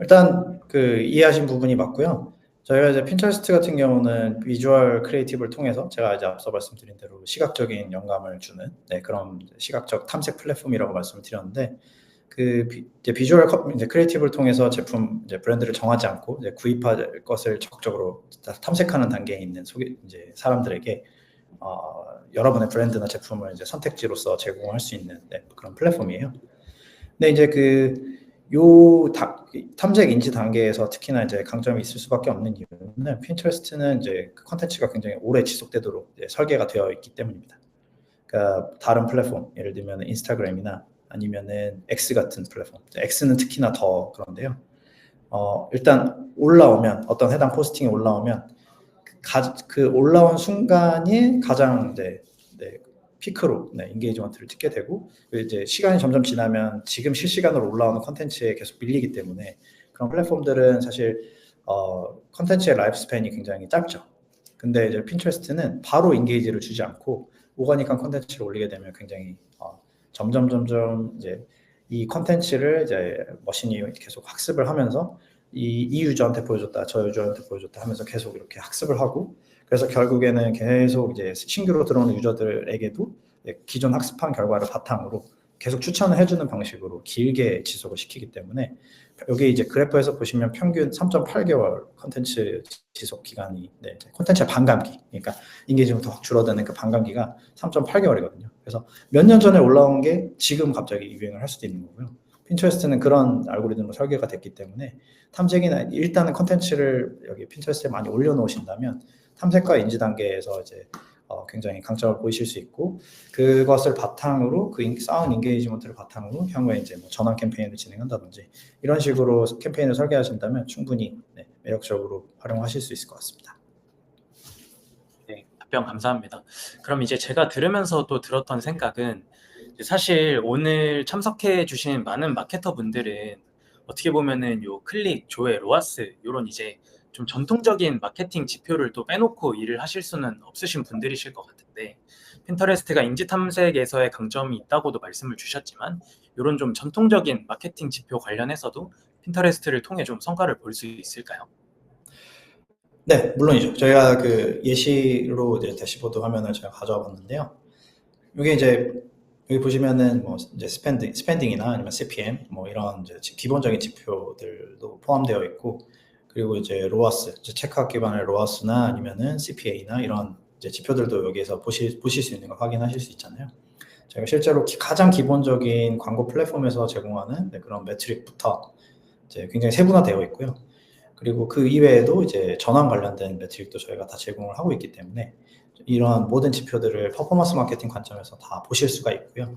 일단 이해하신 부분이 맞고요. 저희가 이제 핀터레스트 같은 경우는 비주얼 크리에이티브를 통해서 제가 이제 앞서 말씀드린 대로 시각적인 영감을 주는 그런 시각적 탐색 플랫폼이라고 말씀을 드렸는데, 이제 비주얼 이제 크리에이티브를 통해서 제품 이제 브랜드를 정하지 않고 이제 구입할 것을 적극적으로 탐색하는 단계에 있는 이제 사람들에게 여러분의 브랜드나 제품을 이제 선택지로서 제공할 수 있는 그런 플랫폼이에요. 근데 이제 탐색 인지 단계에서 특히나 이제 강점이 있을 수밖에 없는 이유는 핀터레스트는 이제 컨텐츠가 굉장히 오래 지속되도록 설계가 되어 있기 때문입니다. 그러니까 다른 플랫폼, 예를 들면 인스타그램이나 아니면은 X 같은 플랫폼, X는 특히나 더 그런데요. 일단 올라오면 어떤 해당 포스팅이 올라오면 그 올라온 순간이 가장 피크로 인게이지먼트를 찍게 되고, 이제 시간이 점점 지나면 지금 실시간으로 올라오는 컨텐츠에 계속 밀리기 때문에 그런 플랫폼들은 사실 컨텐츠의 라이프 스팬이 굉장히 짧죠. 근데 이제 핀터레스트는 바로 인게이지를 주지 않고 오가닉한 컨텐츠를 올리게 되면 굉장히 점점 이제 이 컨텐츠를 이제 머신이 계속 학습을 하면서 이 유저한테 보여줬다, 저 유저한테 보여줬다 하면서 계속 이렇게 학습을 하고, 그래서 결국에는 계속 이제 신규로 들어오는 유저들에게도 기존 학습한 결과를 바탕으로 계속 추천을 해주는 방식으로 길게 지속을 시키기 때문에, 여기 이제 그래프에서 보시면 평균 3.8개월 컨텐츠 지속 기간이 콘텐츠의 반감기, 그러니까 인게이지먼트 확 줄어드는 그 반감기가 3.8개월이거든요. 그래서 몇 년 전에 올라온 게 지금 갑자기 유행을 할 수도 있는 거고요. 핀터레스트는 그런 알고리즘으로 설계가 됐기 때문에 탐색이나 일단은 컨텐츠를 여기 핀터레스트에 많이 올려놓으신다면 탐색과 인지 단계에서 이제 굉장히 강점을 보이실 수 있고, 그것을 바탕으로 쌓은 인게이지먼트를 바탕으로 향후에 이제 뭐 전환 캠페인을 진행한다든지 이런 식으로 캠페인을 설계하신다면 충분히 매력적으로 활용하실 수 있을 것 같습니다. 네, 답변 감사합니다. 그럼 이제 제가 들으면서 또 들었던 생각은, 사실 오늘 참석해 주신 많은 마케터 분들은 어떻게 보면은 요 클릭, 조회, 로아스 요런 이제 좀 전통적인 마케팅 지표를 또 빼놓고 일을 하실 수는 없으신 분들이실 것 같은데, 핀터레스트가 인지 탐색에서의 강점이 있다고도 말씀을 주셨지만 요런 좀 전통적인 마케팅 지표 관련해서도 핀터레스트를 통해 좀 성과를 볼 수 있을까요? 네, 물론이죠. 저희가 예시로 이제 대시보드 화면을 제가 가져와 봤는데요. 이게 이제 여기 보시면은 뭐 이제 스펜딩이나 아니면 CPM 뭐 이런 이제 기본적인 지표들도 포함되어 있고, 그리고 이제 로아스, 체크아웃 기반의 로아스나 아니면은 CPA나 이런 이제 지표들도 여기에서 보실 수 있는 걸 확인하실 수 있잖아요. 저희가 실제로 가장 기본적인 광고 플랫폼에서 제공하는 그런 매트릭부터 이제 굉장히 세분화되어 있고요. 그리고 그 이외에도 이제 전환 관련된 매트릭도 저희가 다 제공을 하고 있기 때문에 이러한 모든 지표들을 퍼포먼스 마케팅 관점에서 다 보실 수가 있고요.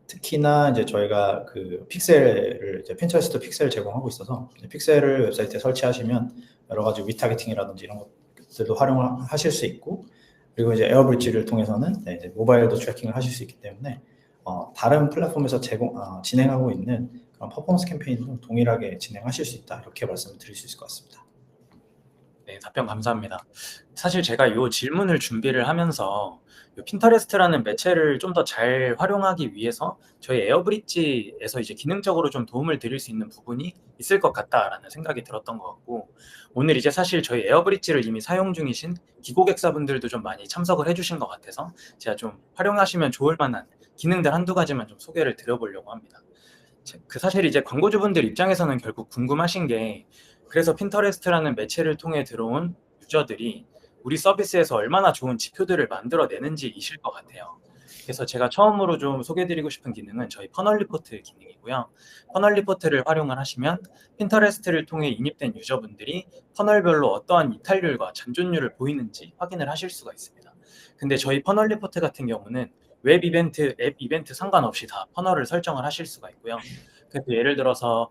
특히나 이제 저희가 그 픽셀을 이제 핀터레스트 픽셀 제공하고 있어서 픽셀을 웹사이트에 설치하시면 여러 가지 리타게팅이라든지 이런 것들도 활용을 하실 수 있고, 그리고 이제 에어브릿지를 통해서는 이제 모바일도 트래킹을 하실 수 있기 때문에 다른 플랫폼에서 진행하고 있는 그런 퍼포먼스 캠페인도 동일하게 진행하실 수 있다, 이렇게 말씀을 드릴 수 있을 것 같습니다. 네, 답변 감사합니다. 사실 제가 이 질문을 준비를 하면서 이 핀터레스트라는 매체를 좀 더 잘 활용하기 위해서 저희 에어브릿지에서 이제 기능적으로 좀 도움을 드릴 수 있는 부분이 있을 것 같다라는 생각이 들었던 것 같고, 오늘 이제 사실 저희 에어브릿지를 이미 사용 중이신 기고객사분들도 좀 많이 참석을 해주신 것 같아서 제가 좀 활용하시면 좋을 만한 기능들 한두 가지만 좀 소개를 드려보려고 합니다. 사실 이제 광고주분들 입장에서는 결국 궁금하신 게, 그래서 핀터레스트라는 매체를 통해 들어온 유저들이 우리 서비스에서 얼마나 좋은 지표들을 만들어내는지이실 것 같아요. 그래서 제가 처음으로 좀 소개해드리고 싶은 기능은 저희 퍼널 리포트 기능이고요. 퍼널 리포트를 활용을 하시면 핀터레스트를 통해 인입된 유저분들이 퍼널별로 어떠한 이탈률과 잔존율을 보이는지 확인을 하실 수가 있습니다. 근데 저희 퍼널 리포트 같은 경우는 웹 이벤트, 앱 이벤트 상관없이 다 퍼널을 설정을 하실 수가 있고요. 그래서 예를 들어서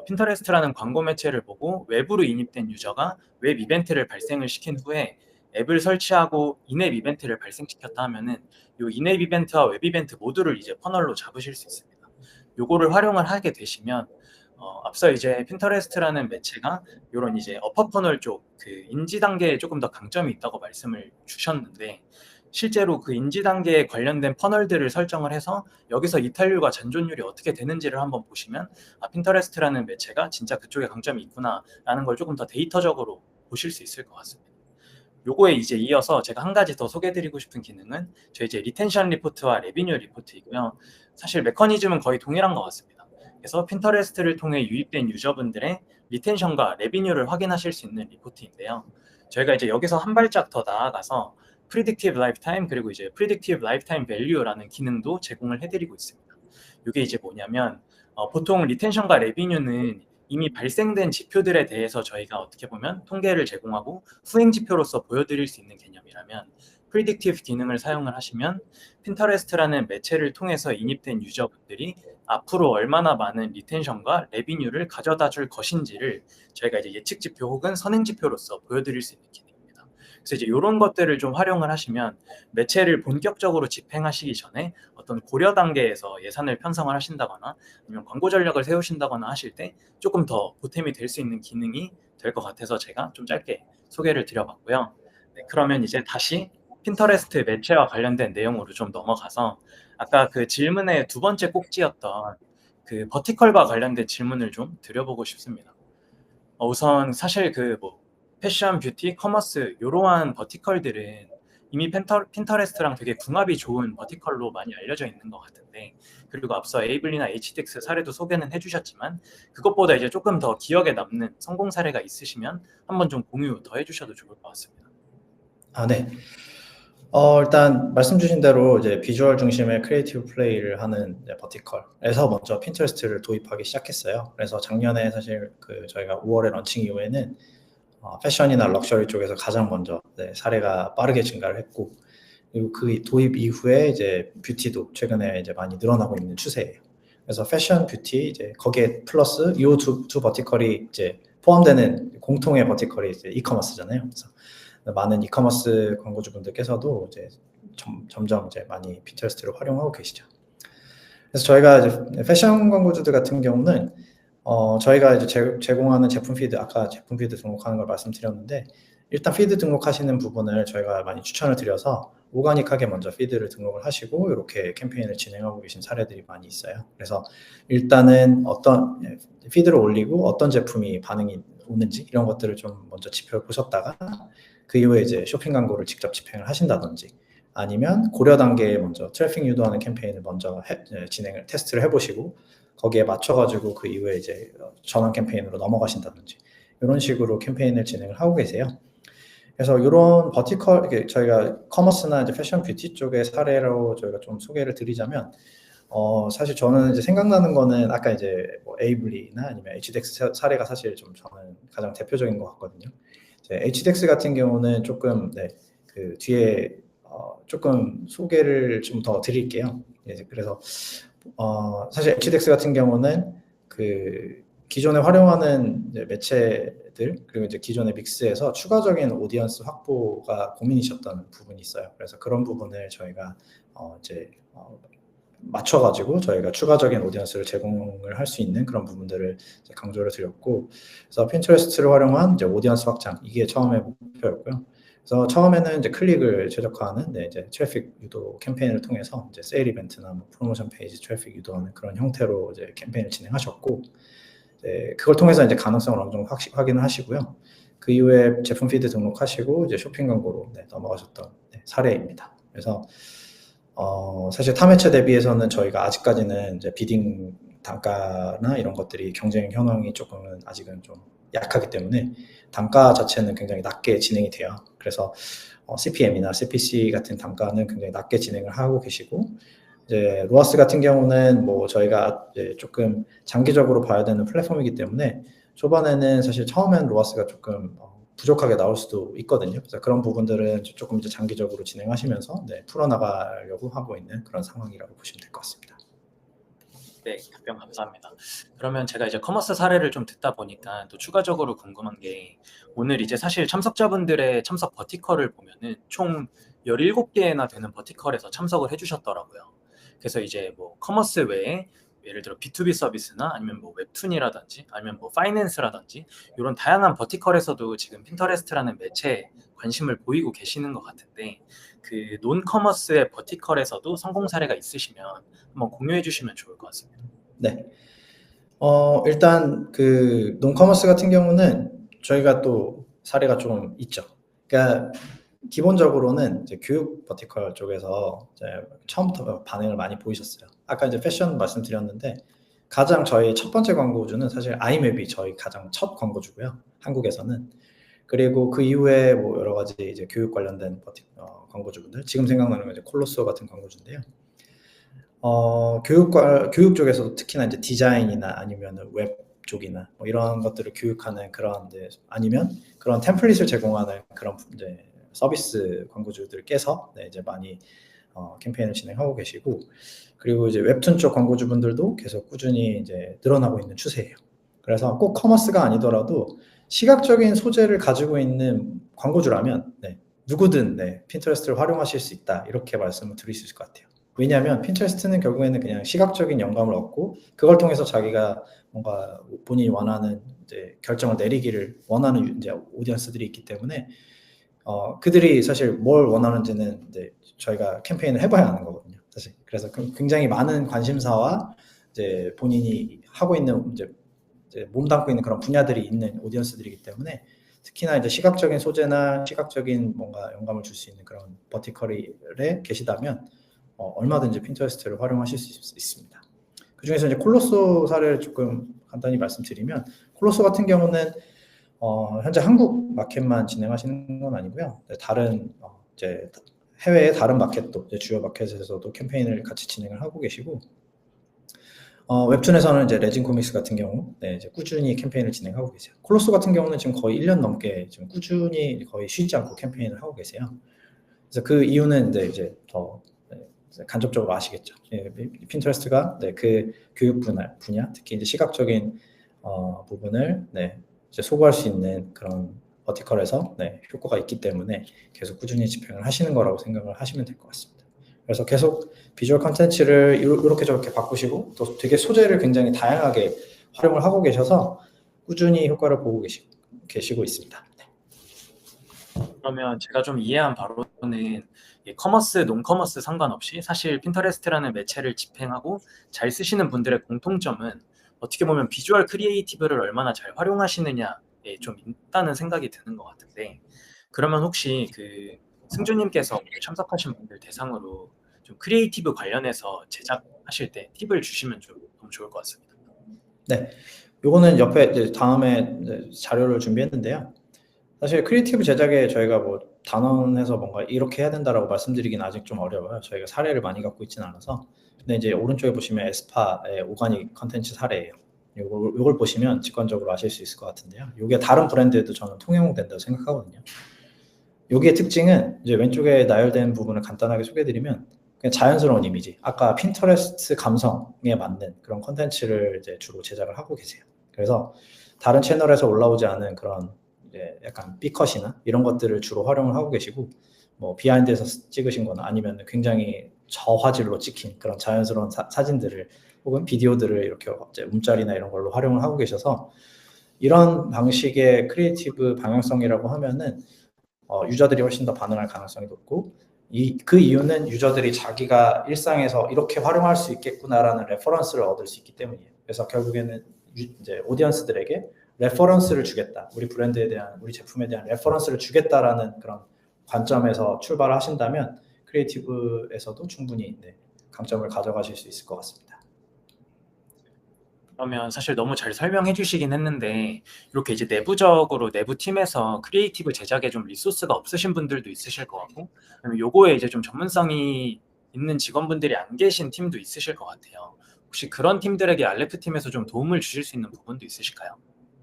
핀터레스트라는 광고 매체를 보고 웹으로 인입된 유저가 웹 이벤트를 발생을 시킨 후에 앱을 설치하고 인앱 이벤트를 발생시켰다 하면은 이 인앱 이벤트와 웹 이벤트 모두를 이제 퍼널로 잡으실 수 있습니다. 요거를 활용을 하게 되시면 앞서 이제 핀터레스트라는 매체가 이런 이제 어퍼 퍼널 쪽 그 인지 단계에 조금 더 강점이 있다고 말씀을 주셨는데, 실제로 그 인지 단계에 관련된 퍼널들을 설정을 해서 여기서 이탈률과 잔존율이 어떻게 되는지를 한번 보시면 핀터레스트라는 매체가 진짜 그쪽에 강점이 있구나라는 걸 조금 더 데이터적으로 보실 수 있을 것 같습니다. 요거에 이제 이어서 제가 한 가지 더 소개해드리고 싶은 기능은 저희 이제 리텐션 리포트와 레비뉴 리포트이고요. 사실 메커니즘은 거의 동일한 것 같습니다. 그래서 핀터레스트를 통해 유입된 유저분들의 리텐션과 레비뉴를 확인하실 수 있는 리포트인데요. 저희가 이제 여기서 한 발짝 더 나아가서 Predictive Lifetime 그리고 이제 Predictive Lifetime Value라는 기능도 제공을 해드리고 있습니다. 이게 이제 뭐냐면 보통 리텐션과 레비뉴는 이미 발생된 지표들에 대해서 저희가 어떻게 보면 통계를 제공하고 수행 지표로서 보여드릴 수 있는 개념이라면, 프리딕티브 기능을 사용을 하시면 핀터레스트라는 매체를 통해서 인입된 유저분들이 앞으로 얼마나 많은 리텐션과 레비뉴를 가져다 줄 것인지를 저희가 이제 예측 지표 혹은 선행 지표로서 보여드릴 수 있는 기능입니다. 그래서 이제 이런 것들을 좀 활용을 하시면 매체를 본격적으로 집행하시기 전에 어떤 고려 단계에서 예산을 편성을 하신다거나 아니면 광고 전략을 세우신다거나 하실 때 조금 더 보탬이 될 수 있는 기능이 될 것 같아서 제가 좀 짧게 소개를 드려봤고요. 네, 그러면 이제 다시 핀터레스트 매체와 관련된 내용으로 좀 넘어가서 아까 그 질문의 두 번째 꼭지였던 그 버티컬과 관련된 질문을 좀 드려보고 싶습니다. 우선 사실 그 뭐 패션, 뷰티, 커머스 이러한 버티컬들은 이미 핀터레스트랑 되게 궁합이 좋은 버티컬로 많이 알려져 있는 것 같은데, 그리고 앞서 에이블리나 HDX 사례도 소개는 해주셨지만 그것보다 이제 조금 더 기억에 남는 성공 사례가 있으시면 한번 좀 공유 더 해주셔도 좋을 것 같습니다. 네. 일단 말씀 주신 대로 이제 비주얼 중심의 크리에이티브 플레이를 하는 버티컬에서 먼저 핀터레스트를 도입하기 시작했어요. 그래서 작년에 사실 그 저희가 5월에 런칭 이후에는 패션이나 럭셔리 쪽에서 가장 먼저 사례가 빠르게 증가를 했고, 그리고 그 도입 이후에 이제 뷰티도 최근에 이제 많이 늘어나고 있는 추세예요. 그래서 패션, 뷰티 이제 거기에 플러스 이 두 버티컬이 이제 포함되는 공통의 버티컬이 이제 이커머스잖아요. 그래서 많은 이커머스 광고주분들께서도 이제 점점 이제 많이 핀터레스트를 활용하고 계시죠. 그래서 저희가 이제 패션 광고주들 같은 경우는 저희가 이제 제공하는 제품 피드, 아까 제품 피드 등록하는 걸 말씀드렸는데, 일단 피드 등록하시는 부분을 저희가 많이 추천을 드려서 오가닉하게 먼저 피드를 등록을 하시고 이렇게 캠페인을 진행하고 계신 사례들이 많이 있어요. 그래서 일단은 어떤 피드를 올리고 어떤 제품이 반응이 오는지 이런 것들을 좀 먼저 지표를 보셨다가 그 이후에 이제 쇼핑 광고를 직접 집행을 하신다든지, 아니면 고려 단계에 먼저 트래픽 유도하는 캠페인을 먼저 테스트를 해보시고 거기에 맞춰가지고 그 이후에 이제 전환 캠페인으로 넘어가신다든지 이런 식으로 캠페인을 진행을 하고 계세요. 그래서 이런 버티컬, 저희가 커머스나 이제 패션 뷰티 쪽의 사례로 저희가 좀 소개를 드리자면, 사실 저는 이제 생각나는 거는 아까 이제 뭐 에이블리나 아니면 HDX 사례가 사실 좀 저는 가장 대표적인 것 같거든요. HDX 같은 경우는 조금 그 뒤에 조금 소개를 좀 더 드릴게요. 그래서 사실 HDX 같은 경우는 그 기존에 활용하는 이제 매체들 그리고 이제 기존의 믹스에서 추가적인 오디언스 확보가 고민이셨던 부분이 있어요. 그래서 그런 부분을 저희가 이제 맞춰가지고 저희가 추가적인 오디언스를 제공을 할 수 있는 그런 부분들을 이제 강조를 드렸고, 그래서 핀터레스트를 활용한 이제 오디언스 확장, 이게 처음에 목표였고요. 그래서 처음에는 이제 클릭을 최적화하는 이제 트래픽 유도 캠페인을 통해서 이제 세일 이벤트나 뭐 프로모션 페이지 트래픽 유도하는 그런 형태로 이제 캠페인을 진행하셨고, 그걸 통해서 이제 가능성을 어느 정도 확인을 하시고요. 그 이후에 제품 피드 등록하시고 이제 쇼핑 광고로 넘어가셨던 사례입니다. 그래서 사실 타 매체 대비해서는 저희가 아직까지는 이제 비딩 단가나 이런 것들이 경쟁 현황이 조금은 아직은 좀 약하기 때문에 단가 자체는 굉장히 낮게 진행이 돼요. 그래서 CPM이나 CPC 같은 단가는 굉장히 낮게 진행을 하고 계시고, 이제 로아스 같은 경우는 뭐 저희가 이제 조금 장기적으로 봐야 되는 플랫폼이기 때문에 초반에는 사실 처음엔 로아스가 조금 부족하게 나올 수도 있거든요. 그래서 그런 부분들은 조금 이제 장기적으로 진행하시면서 풀어나가려고 하고 있는 그런 상황이라고 보시면 될 것 같습니다. 네, 답변 감사합니다. 그러면 제가 이제 커머스 사례를 좀 듣다 보니까 또 추가적으로 궁금한 게, 오늘 이제 사실 참석자분들의 참석 버티컬을 보면은 총 17개나 되는 버티컬에서 참석을 해주셨더라고요. 그래서 이제 뭐 커머스 외에 예를 들어 B2B 서비스나 아니면 뭐 웹툰이라든지 아니면 뭐 파이낸스라든지 이런 다양한 버티컬에서도 지금 핀터레스트라는 매체에 관심을 보이고 계시는 것 같은데, 그 논커머스의 버티컬에서도 성공 사례가 있으시면 한번 공유해 주시면 좋을 것 같습니다. 네. 일단 그 논커머스 같은 경우는 저희가 또 사례가 좀 있죠. 그러니까 기본적으로는 이제 교육 버티컬 쪽에서 이제 처음부터 반응을 많이 보이셨어요. 아까 이제 패션 말씀드렸는데 가장 저희 첫 번째 광고주는 사실 아이맵이 저희 가장 첫 광고주고요. 한국에서는. 그리고 그 이후에 뭐 여러 가지 이제 교육 관련된 광고주분들, 지금 생각나는 건 이제 콜로소 같은 광고주인데요. 교육 쪽에서도 특히나 이제 디자인이나 아니면 웹 쪽이나 뭐 이런 것들을 교육하는 그런 아니면 그런 템플릿을 제공하는 그런 이제 서비스 광고주들께서 이제 많이 캠페인을 진행하고 계시고, 그리고 이제 웹툰 쪽 광고주분들도 계속 꾸준히 이제 늘어나고 있는 추세예요. 그래서 꼭 커머스가 아니더라도 시각적인 소재를 가지고 있는 광고주라면 누구든 핀터레스트를 활용하실 수 있다, 이렇게 말씀을 드릴 수 있을 것 같아요. 왜냐하면 핀터레스트는 결국에는 그냥 시각적인 영감을 얻고 그걸 통해서 자기가 뭔가 본인이 원하는 이제 결정을 내리기를 원하는 이제 오디언스들이 있기 때문에 그들이 사실 뭘 원하는지는 이제 저희가 캠페인을 해봐야 하는 거거든요, 사실. 그래서 굉장히 많은 관심사와 이제 본인이 하고 있는 이제 몸담고 있는 그런 분야들이 있는 오디언스들이기 때문에 특히나 이제 시각적인 소재나 시각적인 뭔가 영감을 줄 수 있는 그런 버티컬에 계시다면 얼마든지 핀터레스트를 활용하실 수 있습니다. 그 중에서 이제 콜로소 사례를 조금 간단히 말씀드리면, 콜로소 같은 경우는 현재 한국 마켓만 진행하시는 건 아니고요. 다른 이제 해외의 다른 마켓도 이제 주요 마켓에서도 캠페인을 같이 진행을 하고 계시고, 웹툰에서는 이제 레진 코믹스 같은 경우 이제 꾸준히 캠페인을 진행하고 계세요. 콜로소 같은 경우는 지금 거의 1년 넘게 지금 꾸준히 거의 쉬지 않고 캠페인을 하고 계세요. 그래서 그 이유는 이제 더 간접적으로 아시겠죠. 핀터레스트가 그 교육 분야, 특히 이제 시각적인 부분을 이제 소구할 수 있는 그런 버티컬에서 효과가 있기 때문에 계속 꾸준히 집행을 하시는 거라고 생각을 하시면 될 것 같습니다. 그래서 계속 비주얼 컨텐츠를 이렇게 저렇게 바꾸시고 또 되게 소재를 굉장히 다양하게 활용을 하고 계셔서 꾸준히 효과를 보고 계시고 있습니다. 그러면 제가 좀 이해한 바로는 커머스, 논커머스 상관없이 사실 핀터레스트라는 매체를 집행하고 잘 쓰시는 분들의 공통점은 어떻게 보면 비주얼 크리에이티브를 얼마나 잘 활용하시느냐에 좀 있다는 생각이 드는 것 같은데, 그러면 혹시 그 승주님께서 참석하신 분들 대상으로 좀 크리에이티브 관련해서 제작하실 때 팁을 주시면 좀 너무 좋을 것 같습니다. 네, 요거는 옆에 이제 다음에 이제 자료를 준비했는데요. 사실 크리에이티브 제작에 저희가 뭐 단언해서 뭔가 이렇게 해야 된다라고 말씀드리기는 아직 좀 어려워요. 저희가 사례를 많이 갖고 있지는 않아서. 근데 이제 오른쪽에 보시면 에스파의 오가닉 컨텐츠 사례예요. 요걸 보시면 직관적으로 아실 수 있을 것 같은데요. 요게 다른 브랜드에도 저는 통용된다고 생각하거든요. 요게 특징은 이제 왼쪽에 나열된 부분을 간단하게 소개해드리면, 그냥 자연스러운 이미지, 아까 핀터레스트 감성에 맞는 그런 콘텐츠를 이제 주로 제작을 하고 계세요. 그래서 다른 채널에서 올라오지 않은 그런 이제 약간 B컷이나 이런 것들을 주로 활용을 하고 계시고, 뭐 비하인드에서 찍으신 거나 아니면 굉장히 저화질로 찍힌 그런 자연스러운 사진들을 혹은 비디오들을 이렇게 이제 움짤이나 이런 걸로 활용을 하고 계셔서, 이런 방식의 크리에이티브 방향성이라고 하면은 유저들이 훨씬 더 반응할 가능성이 높고, 그 이유는 유저들이 자기가 일상에서 이렇게 활용할 수 있겠구나라는 레퍼런스를 얻을 수 있기 때문이에요. 그래서 결국에는 이제 오디언스들에게 레퍼런스를 주겠다, 우리 브랜드에 대한, 우리 제품에 대한 레퍼런스를 주겠다라는 그런 관점에서 출발을 하신다면 크리에이티브에서도 충분히 강점을 가져가실 수 있을 것 같습니다. 그러면 사실 너무 잘 설명해 주시긴 했는데, 이렇게 이제 내부적으로 내부 팀에서 크리에이티브 제작에 좀 리소스가 없으신 분들도 있으실 것 같고, 아니면 요거에 이제 좀 전문성이 있는 직원분들이 안 계신 팀도 있으실 것 같아요. 혹시 그런 팀들에게 알레프 팀에서 좀 도움을 주실 수 있는 부분도 있으실까요?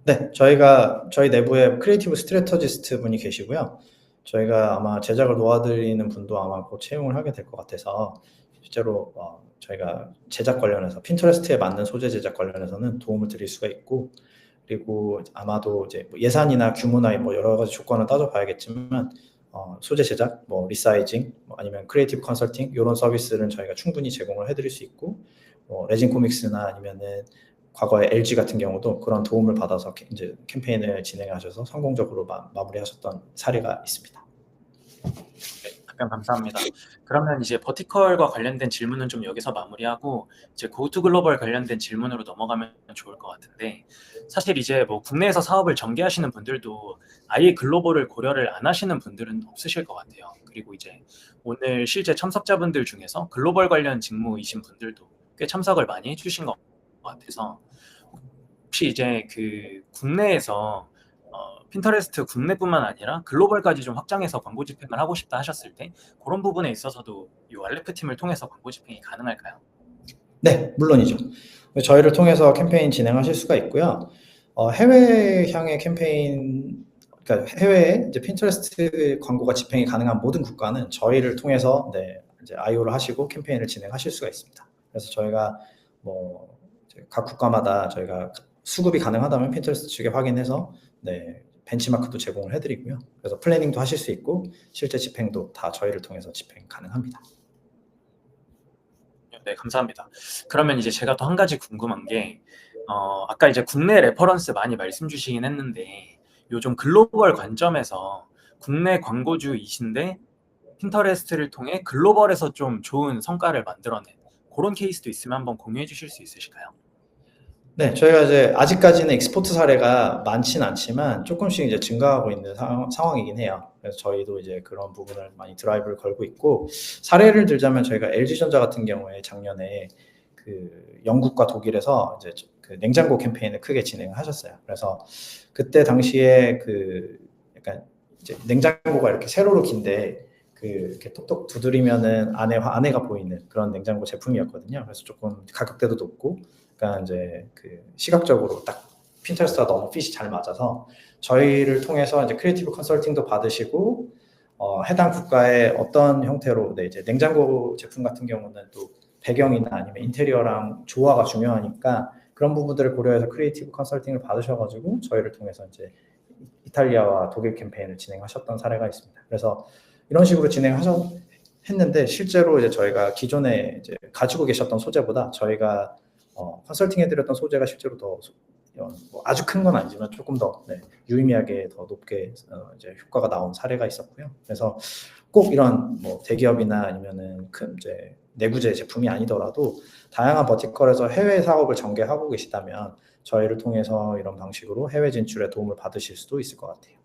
네, 저희 내부에 크리에이티브 스트래터지스트 분이 계시고요. 저희가 아마 제작을 도와드리는 분도 아마 곧 채용을 하게 될 것 같아서, 실제로 저희가 제작 관련해서 핀터레스트에 맞는 소재 제작 관련해서는 도움을 드릴 수가 있고, 그리고 아마도 이제 뭐 예산이나 규모나 뭐 여러 가지 조건을 따져봐야겠지만, 소재 제작, 뭐 리사이징, 뭐 아니면 크리에이티브 컨설팅 이런 서비스는 저희가 충분히 제공을 해드릴 수 있고, 레진 코믹스나 아니면은 과거에 LG 같은 경우도 그런 도움을 받아서 이제 캠페인을 진행하셔서 성공적으로 마무리하셨던 사례가 있습니다. 네, 답변 감사합니다. 그러면 이제 버티컬과 관련된 질문은 좀 여기서 마무리하고 이제 고투 글로벌 관련된 질문으로 넘어가면 좋을 것 같은데, 사실 이제 뭐 국내에서 사업을 전개하시는 분들도 아예 글로벌을 고려를 안 하시는 분들은 없으실 것 같아요. 그리고 이제 오늘 실제 참석자분들 중에서 글로벌 관련 직무이신 분들도 꽤 참석을 많이 해주신 것 같아서, 혹시 이제 그 국내에서 핀터레스트 국내뿐만 아니라 글로벌까지 좀 확장해서 광고 집행을 하고 싶다 하셨을 때 그런 부분에 있어서도 이 알레프 팀을 통해서 광고 집행이 가능할까요? 네, 물론이죠. 저희를 통해서 캠페인 진행하실 수가 있고요. 해외향의 캠페인, 그러니까 해외에 이제 핀터레스트 광고가 집행이 가능한 모든 국가는 저희를 통해서 이제 IO를 하시고 캠페인을 진행하실 수가 있습니다. 그래서 저희가 뭐 각 국가마다 저희가 수급이 가능하다면 핀터레스트 측에 확인해서 벤치마크도 제공을 해드리고요. 그래서 플래닝도 하실 수 있고 실제 집행도 다 저희를 통해서 집행 가능합니다. 네, 감사합니다. 그러면 이제 제가 또 한 가지 궁금한 게, 아까 이제 국내 레퍼런스 많이 말씀 주시긴 했는데, 요즘 글로벌 관점에서 국내 광고주이신데 핀터레스트를 통해 글로벌에서 좀 좋은 성과를 만들어낸 그런 케이스도 있으면 한번 공유해 주실 수 있으실까요? 네, 저희가 이제 아직까지는 익스포트 사례가 많진 않지만 조금씩 이제 증가하고 있는 상황이긴 해요. 그래서 저희도 이제 그런 부분을 많이 드라이브를 걸고 있고, 사례를 들자면 저희가 LG전자 같은 경우에 작년에 그 영국과 독일에서 이제 그 냉장고 캠페인을 크게 진행을 하셨어요. 그래서 그때 당시에 그 약간 이제 냉장고가 이렇게 세로로 긴데 이렇게 톡톡 두드리면은 안에가 보이는 그런 냉장고 제품이었거든요. 그래서 조금 가격대도 높고, 그러니까 이제 그 시각적으로 딱 핀터레스트가 너무 핏이 잘 맞아서 저희를 통해서 이제 크리에이티브 컨설팅도 받으시고, 해당 국가의 어떤 형태로 이제 냉장고 제품 같은 경우는 또 배경이나 아니면 인테리어랑 조화가 중요하니까 그런 부분들을 고려해서 크리에이티브 컨설팅을 받으셔가지고 저희를 통해서 이제 이탈리아와 독일 캠페인을 진행하셨던 사례가 있습니다. 그래서 이런 식으로 했는데 실제로 이제 저희가 기존에 이제 가지고 계셨던 소재보다 저희가 컨설팅 해드렸던 소재가 실제로 더 뭐 아주 큰 건 아니지만 조금 더 유의미하게 더 높게 이제 효과가 나온 사례가 있었고요. 그래서 꼭 이런 뭐 대기업이나 아니면은 큰 이제 내구재 제품이 아니더라도 다양한 버티컬에서 해외 사업을 전개하고 계시다면 저희를 통해서 이런 방식으로 해외 진출에 도움을 받으실 수도 있을 것 같아요.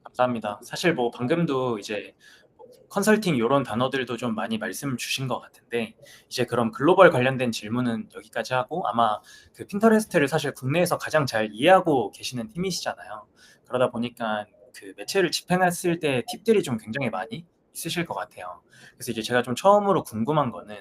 감사합니다. 사실 뭐 방금도 이제 컨설팅 이런 단어들도 좀 많이 말씀 주신 것 같은데, 이제 그럼 글로벌 관련된 질문은 여기까지 하고, 아마 그 핀터레스트를 사실 국내에서 가장 잘 이해하고 계시는 팀이시잖아요. 그러다 보니까 그 매체를 집행했을 때 팁들이 좀 굉장히 많이 있으실 것 같아요. 그래서 이제 제가 좀 처음으로 궁금한 거는,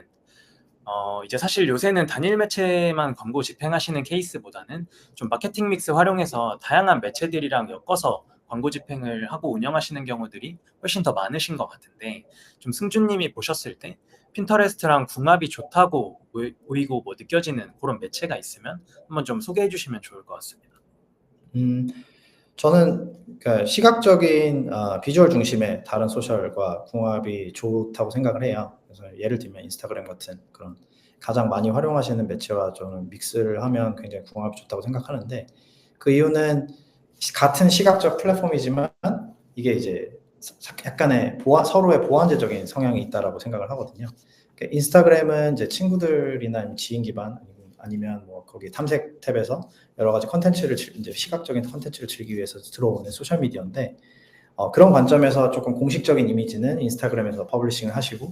이제 사실 요새는 단일 매체만 광고 집행하시는 케이스보다는 좀 마케팅 믹스 활용해서 다양한 매체들이랑 엮어서 광고 집행을 하고 운영하시는 경우들이 훨씬 더 많으신 것 같은데, 좀 승준님이 보셨을 때 핀터레스트랑 궁합이 좋다고 보이고 뭐 느껴지는 그런 매체가 있으면 한번 좀 소개해 주시면 좋을 것 같습니다. 저는 그러니까 시각적인 비주얼 중심의 다른 소셜과 궁합이 좋다고 생각을 해요. 그래서 예를 들면 인스타그램 같은 그런 가장 많이 활용하시는 매체와 저는 믹스를 하면 굉장히 궁합이 좋다고 생각하는데, 그 이유는 같은 시각적 플랫폼이지만 이게 이제 약간의 서로의 보완제적인 성향이 있다라고 생각을 하거든요. 그러니까 인스타그램은 이제 친구들이나 지인 기반 아니면 뭐 거기 탐색 탭에서 여러 가지 컨텐츠를 이제 시각적인 컨텐츠를 즐기기 위해서 들어오는 소셜 미디어인데, 그런 관점에서 조금 공식적인 이미지는 인스타그램에서 퍼블리싱을 하시고,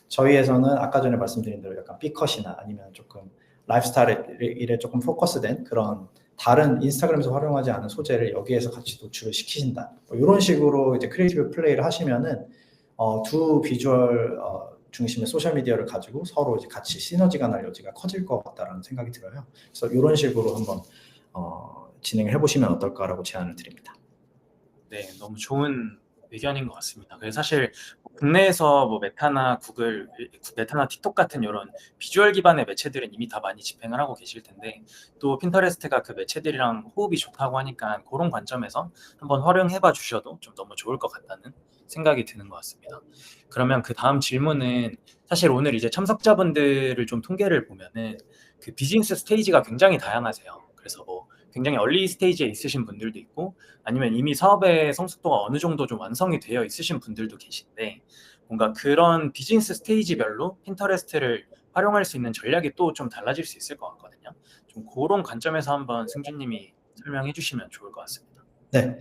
저희에서는 아까 전에 말씀드린 대로 약간 B컷이나 아니면 조금 라이프스타일에 조금 포커스된 그런 다른 인스타그램에서 활용하지 않은 소재를 여기에서 같이 노출을 시키신다, 뭐 이런 식으로 이제 크리에이티브 플레이를 하시면은 두 비주얼 중심의 소셜 미디어를 가지고 서로 이제 같이 시너지가 날 여지가 커질 것 같다라는 생각이 들어요. 그래서 이런 식으로 한번 진행을 해보시면 어떨까라고 제안을 드립니다. 네, 너무 좋은 의견인 것 같습니다. 그래서 사실 국내에서 뭐 메타나 구글, 메타나 틱톡 같은 이런 비주얼 기반의 매체들은 이미 다 많이 집행을 하고 계실 텐데, 또 핀터레스트가 그 매체들이랑 호흡이 좋다고 하니까 그런 관점에서 한번 활용해봐 주셔도 좀 너무 좋을 것 같다는 생각이 드는 것 같습니다. 그러면 그 다음 질문은, 사실 오늘 이제 참석자분들을 좀 통계를 보면은 그 비즈니스 스테이지가 굉장히 다양하세요. 그래서 뭐 굉장히 얼리 스테이지에 있으신 분들도 있고, 아니면 이미 사업의 성숙도가 어느 정도 좀 완성이 되어 있으신 분들도 계신데, 뭔가 그런 비즈니스 스테이지별로 핀터레스트를 활용할 수 있는 전략이 또 좀 달라질 수 있을 것 같거든요. 좀 그런 관점에서 한번 승준님이 설명해 주시면 좋을 것 같습니다. 네,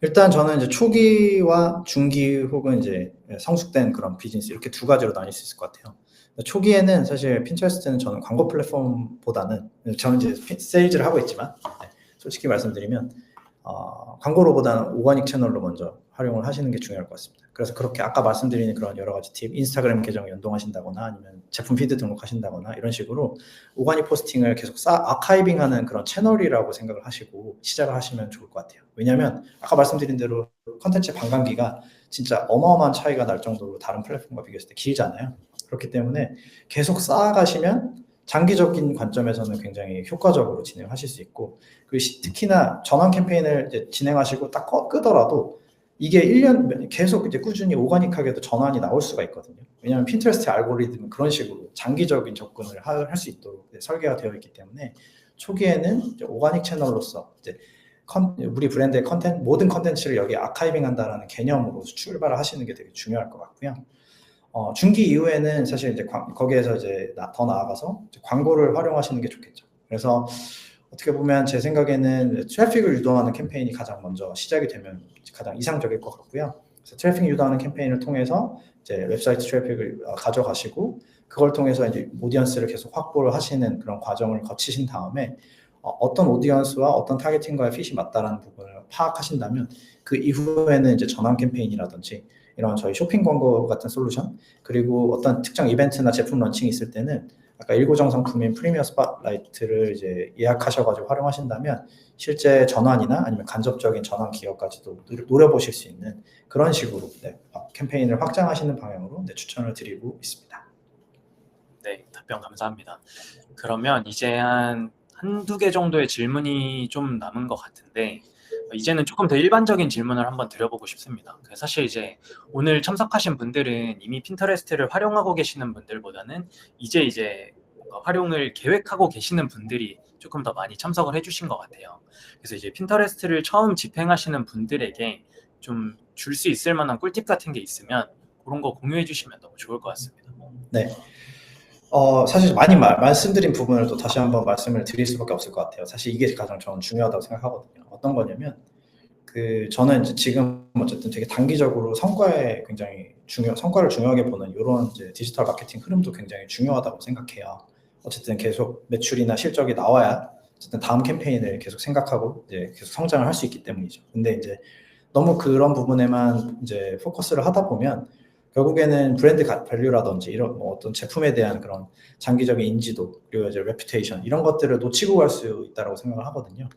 일단 저는 이제 초기와 중기 혹은 이제 성숙된 그런 비즈니스, 이렇게 두 가지로 나뉠 수 있을 것 같아요. 초기에는 사실 핀터레스트는 저는 광고 플랫폼보다는, 저는 이제 세일즈를 하고 있지만 솔직히 말씀드리면 광고로보다는 오가닉 채널로 먼저 활용을 하시는 게 중요할 것 같습니다. 그래서 그렇게 아까 말씀드린 그런 여러 가지 팁, 인스타그램 계정 연동하신다거나 아니면 제품 피드 등록하신다거나 이런 식으로 오가닉 포스팅을 계속 아카이빙하는 그런 채널이라고 생각을 하시고 시작을 하시면 좋을 것 같아요. 왜냐하면 아까 말씀드린 대로 컨텐츠 반감기가 진짜 어마어마한 차이가 날 정도로 다른 플랫폼과 비교했을 때 길잖아요. 그렇기 때문에 계속 쌓아가시면 장기적인 관점에서는 굉장히 효과적으로 진행하실 수 있고, 그리고 특히나 전환 캠페인을 이제 진행하시고 딱 끄더라도 이게 1년 계속 이제 꾸준히 오가닉하게도 전환이 나올 수가 있거든요. 왜냐하면 핀터레스트 알고리즘은 그런 식으로 장기적인 접근을 할 수 있도록 설계가 되어 있기 때문에 초기에는 이제 오가닉 채널로서 이제 우리 브랜드의 모든 컨텐츠를 여기에 아카이빙 한다라는 개념으로 출발을 하시는 게 되게 중요할 것 같고요. 중기 이후에는 사실 이제 거기에서 이제 더 나아가서 이제 광고를 활용하시는 게 좋겠죠. 그래서 어떻게 보면 제 생각에는 트래픽을 유도하는 캠페인이 가장 먼저 시작이 되면 가장 이상적일 것 같고요. 그래서 트래픽 유도하는 캠페인을 통해서 이제 웹사이트 트래픽을 가져가시고, 그걸 통해서 이제 오디언스를 계속 확보를 하시는 그런 과정을 거치신 다음에 어떤 오디언스와 어떤 타겟팅과의 핏이 맞다라는 부분을 파악하신다면, 그 이후에는 이제 전환 캠페인이라든지 이런 저희 쇼핑 광고 같은 솔루션, 그리고 어떤 특정 이벤트나 제품 런칭이 있을 때는 아까 일고정 상품인 프리미어 스팟라이트를 이제 예약하셔가지고 활용하신다면 실제 전환이나 아니면 간접적인 전환 기여까지도 노려보실 수 있는 그런 식으로 캠페인을 확장하시는 방향으로 추천을 드리고 있습니다. 네, 답변 감사합니다. 그러면 이제 한두 개 정도의 질문이 좀 남은 것 같은데, 이제는 조금 더 일반적인 질문을 한번 드려보고 싶습니다. 사실 이제 오늘 참석하신 분들은 이미 핀터레스트를 활용하고 계시는 분들보다는 이제 활용을 계획하고 계시는 분들이 조금 더 많이 참석을 해주신 것 같아요. 그래서 이제 핀터레스트를 처음 집행하시는 분들에게 좀 줄 수 있을 만한 꿀팁 같은 게 있으면 그런 거 공유해 주시면 너무 좋을 것 같습니다. 네. 사실 많이 말씀드린 부분을 또 다시 한번 말씀을 드릴 수밖에 없을 것 같아요. 사실 이게 가장 저는 중요하다고 생각하거든요. 어떤 거냐면, 저는 이제 지금 어쨌든 되게 단기적으로 성과를 중요하게 보는 이런 이제 디지털 마케팅 흐름도 굉장히 중요하다고 생각해요. 어쨌든 계속 매출이나 실적이 나와야 어쨌든 다음 캠페인을 계속 생각하고 이제 계속 성장을 할 수 있기 때문이죠. 근데 이제 너무 그런 부분에만 이제 포커스를 하다 보면 결국에는 브랜드 밸류라든지 이런 뭐 어떤 제품에 대한 그런 장기적인 인지도, 그리고 이제 레퓨테이션, 이런 것들을 놓치고 갈 수 있다고 생각을 하거든요.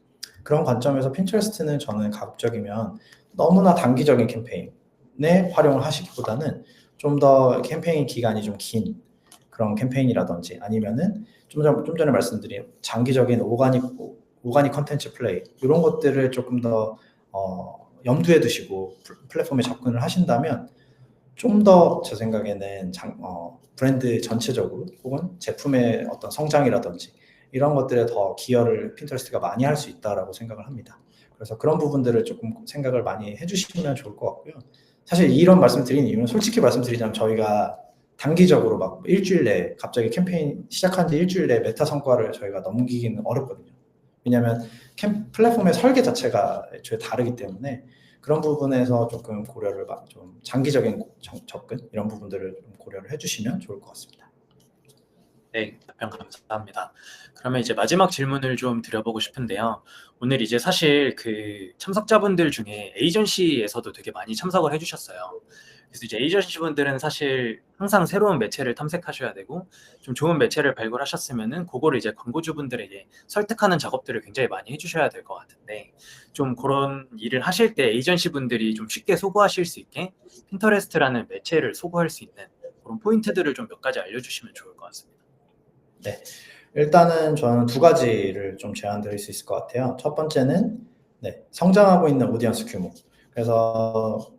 그런 관점에서 핀터레스트는 저는 가급적이면 너무나 단기적인 캠페인에 활용을 하시기보다는 좀 더 캠페인 기간이 좀 긴 그런 캠페인이라든지 아니면은 좀 전에 말씀드린 장기적인 오가닉 컨텐츠 플레이 이런 것들을 조금 더 염두에 두시고 플랫폼에 접근을 하신다면 좀 더 제 생각에는 브랜드 전체적으로 혹은 제품의 어떤 성장이라든지 이런 것들에 더 기여를 핀터레스트가 많이 할 수 있다라고 생각을 합니다. 그래서 그런 부분들을 조금 생각을 많이 해주시면 좋을 것 같고요. 사실 이런 말씀 드리는 이유는 솔직히 말씀드리자면 저희가 단기적으로 막 일주일 내에 갑자기 캠페인 시작한 지 일주일 내에 메타 성과를 저희가 넘기기는 어렵거든요. 왜냐하면 플랫폼의 설계 자체가 애초에 다르기 때문에 그런 부분에서 조금 고려를 좀 장기적인 접근 이런 부분들을 좀 고려를 해주시면 좋을 것 같습니다. 네, 답변 감사합니다. 그러면 이제 마지막 질문을 좀 드려보고 싶은데요. 오늘 이제 사실 그 참석자분들 중에 에이전시에서도 되게 많이 참석을 해주셨어요. 그래서 이제 에이전시 분들은 사실 항상 새로운 매체를 탐색하셔야 되고 좀 좋은 매체를 발굴하셨으면은 그거를 이제 광고주분들에게 설득하는 작업들을 굉장히 많이 해주셔야 될 것 같은데 좀 그런 일을 하실 때 에이전시 분들이 좀 쉽게 소구하실 수 있게 핀터레스트라는 매체를 소구할 수 있는 그런 포인트들을 좀 몇 가지 알려주시면 좋을 것 같습니다. 네, 일단은 저는 두 가지를 좀 제안드릴 수 있을 것 같아요. 첫 번째는 성장하고 있는 오디언스 규모. 그래서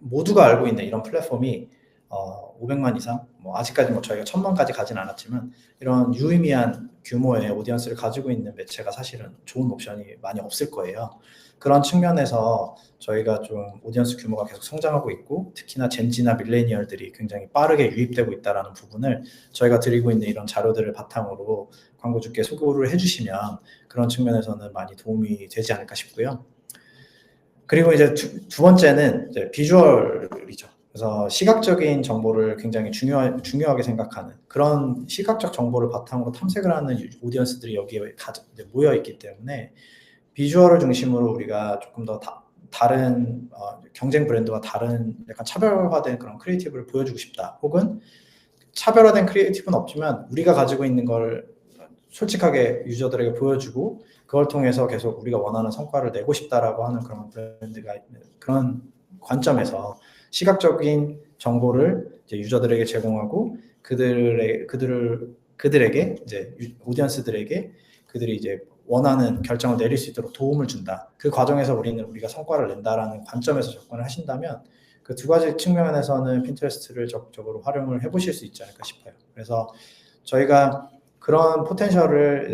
모두가 알고 있는 이런 플랫폼이 500만 이상, 아직까지 저희가 1000만까지 가진 않았지만 이런 유의미한 규모의 오디언스를 가지고 있는 매체가 사실은 좋은 옵션이 많이 없을 거예요. 그런 측면에서 저희가 좀 오디언스 규모가 계속 성장하고 있고 특히나 젠지나 밀레니얼들이 굉장히 빠르게 유입되고 있다는 부분을 저희가 드리고 있는 이런 자료들을 바탕으로 광고주께 소개를 해주시면 그런 측면에서는 많이 도움이 되지 않을까 싶고요. 그리고 이제 두 번째는 이제 비주얼이죠. 그래서 시각적인 정보를 굉장히 중요하게 생각하는 그런 시각적 정보를 바탕으로 탐색을 하는 오디언스들이 여기에 모여 있기 때문에 비주얼을 중심으로 우리가 조금 더 다른 경쟁 브랜드와 다른 약간 차별화된 그런 크리에이티브를 보여주고 싶다. 혹은 차별화된 크리에이티브는 없지만 우리가 가지고 있는 걸 솔직하게 유저들에게 보여주고 그걸 통해서 계속 우리가 원하는 성과를 내고 싶다라고 하는 그런 브랜드가 있는 그런 관점에서 시각적인 정보를 이제 유저들에게 제공하고 그들에게 이제 오디언스들에게 그들이 이제 원하는 결정을 내릴 수 있도록 도움을 준다. 그 과정에서 우리가 성과를 낸다라는 관점에서 접근을 하신다면 그 두 가지 측면에서는 핀터레스트를 적극적으로 활용을 해보실 수 있지 않을까 싶어요. 그래서 저희가 그런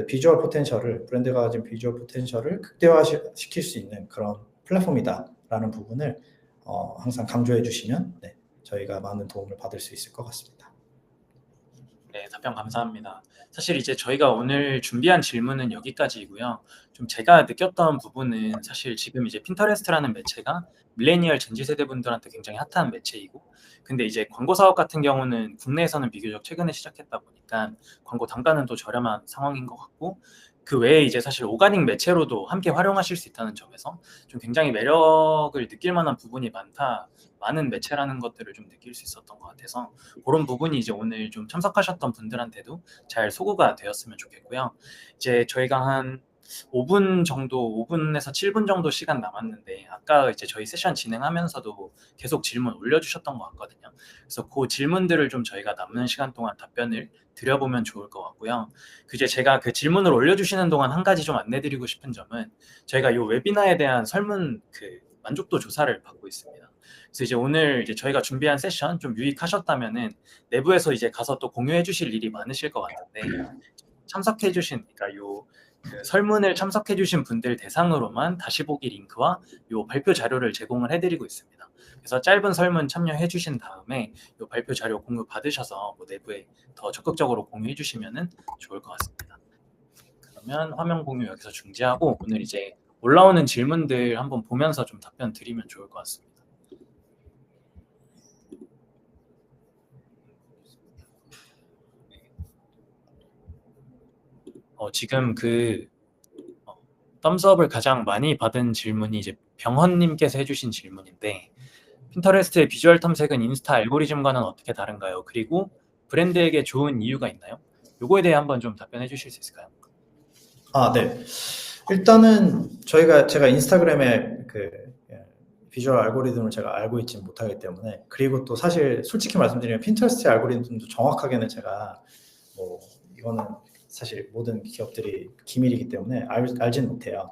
비주얼 포텐셜을 브랜드가 가진 비주얼 포텐셜을 극대화시킬 수 있는 그런 플랫폼이다라는 부분을 항상 강조해 주시면 저희가 많은 도움을 받을 수 있을 것 같습니다. 네, 답변 감사합니다. 사실 이제 저희가 오늘 준비한 질문은 여기까지이고요. 좀 제가 느꼈던 부분은 사실 지금 이제 핀터레스트라는 매체가 밀레니얼 젠지 세대 분들한테 굉장히 핫한 매체이고, 근데 이제 광고 사업 같은 경우는 국내에서는 비교적 최근에 시작했다 보니까 광고 단가는 또 저렴한 상황인 것 같고, 그 외에 이제 사실 오가닉 매체로도 함께 활용하실 수 있다는 점에서 좀 굉장히 매력을 느낄 만한 부분이 많은 매체라는 것들을 좀 느낄 수 있었던 것 같아서 그런 부분이 이제 오늘 좀 참석하셨던 분들한테도 잘 소구가 되었으면 좋겠고요. 이제 저희가 한 5분에서 7분 정도 시간 남았는데 아까 이제 저희 세션 진행하면서도 계속 질문 올려주셨던 것 같거든요. 그래서 그 질문들을 좀 저희가 남는 시간 동안 답변을 드려보면 좋을 것 같고요. 이제 제가 그 질문을 올려주시는 동안 한 가지 좀 안내드리고 싶은 점은 저희가 이 웨비나에 대한 설문 만족도 조사를 받고 있습니다. 그래서 이제 오늘 이제 저희가 준비한 세션 좀 유익하셨다면은 내부에서 이제 가서 또 공유해 주실 일이 많으실 것 같은데 참석해 주신 그러니까 설문을 참석해 주신 분들 대상으로만 다시 보기 링크와 요 발표 자료를 제공을 해드리고 있습니다. 그래서 짧은 설문 참여해 주신 다음에 요 발표 자료 공유 받으셔서 내부에 더 적극적으로 공유해 주시면은 좋을 것 같습니다. 그러면 화면 공유 여기서 중지하고 오늘 이제 올라오는 질문들 한번 보면서 좀 답변 드리면 좋을 것 같습니다. 지금 덤스업을 가장 많이 받은 질문이 이제 병헌님께서 해주신 질문인데 핀터레스트의 비주얼 탐색은 인스타 알고리즘과는 어떻게 다른가요? 그리고 브랜드에게 좋은 이유가 있나요? 요거에 대해 한번 좀 답변해 주실 수 있을까요? 네. 일단은 제가 인스타그램에 비주얼 알고리즘을 제가 알고 있지 못하기 때문에, 그리고 또 사실 솔직히 말씀드리면 핀터레스트 알고리즘도 정확하게는 제가 이거는 사실 모든 기업들이 기밀이기 때문에 알진 못해요.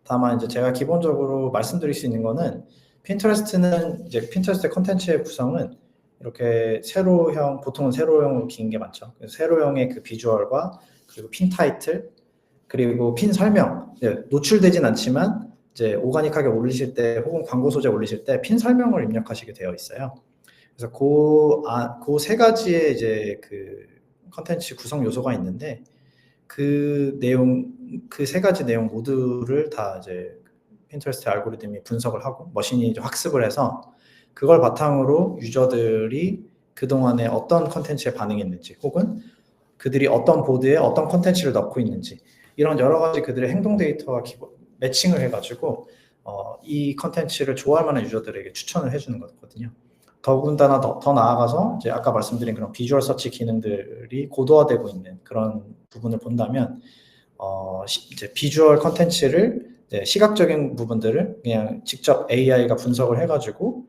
다만 이제 제가 기본적으로 말씀드릴 수 있는 거는, 핀터레스트 컨텐츠의 구성은 이렇게 보통은 세로형으로 긴 게 많죠. 세로형의 그 비주얼과 그리고 핀 타이틀, 그리고 핀 설명, 노출되진 않지만 이제 오가닉하게 올리실 때 혹은 광고 소재 올리실 때 핀 설명을 입력하시게 되어 있어요. 그래서 그 세 가지의 이제 그 컨텐츠 구성 요소가 있는데, 그 세 가지 내용 모두를 다 이제 핀터레스트 알고리즘이 분석을 하고 머신이 이제 학습을 해서, 그걸 바탕으로 유저들이 그동안에 어떤 컨텐츠에 반응했는지, 혹은 그들이 어떤 보드에 어떤 컨텐츠를 넣고 있는지, 이런 여러 가지 그들의 행동 데이터와 매칭을 해가지고 이 컨텐츠를 좋아할 만한 유저들에게 추천을 해주는 거거든요. 더군다나 더 나아가서 이제 아까 말씀드린 그런 비주얼 서치 기능들이 고도화되고 있는 그런 부분을 본다면, 이제 비주얼 컨텐츠를, 시각적인 부분들을 그냥 직접 AI가 분석을 해가지고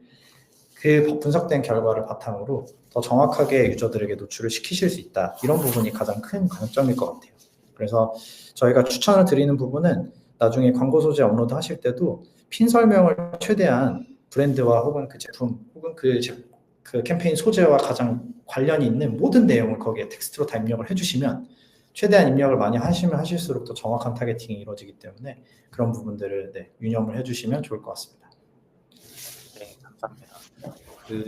그 분석된 결과를 바탕으로 더 정확하게 유저들에게 노출을 시키실 수 있다. 이런 부분이 가장 큰 강점일 것 같아요. 그래서 저희가 추천을 드리는 부분은, 나중에 광고 소재 업로드 하실 때도 핀 설명을 최대한 브랜드와 혹은 그 제품 혹은 그 캠페인 소재와 가장 관련이 있는 모든 내용을 거기에 텍스트로 다 입력을 해주시면, 최대한 입력을 많이 하시면 하실수록 더 정확한 타겟팅이 이루어지기 때문에 그런 부분들을 유념을 해주시면 좋을 것 같습니다. 네, 감사합니다.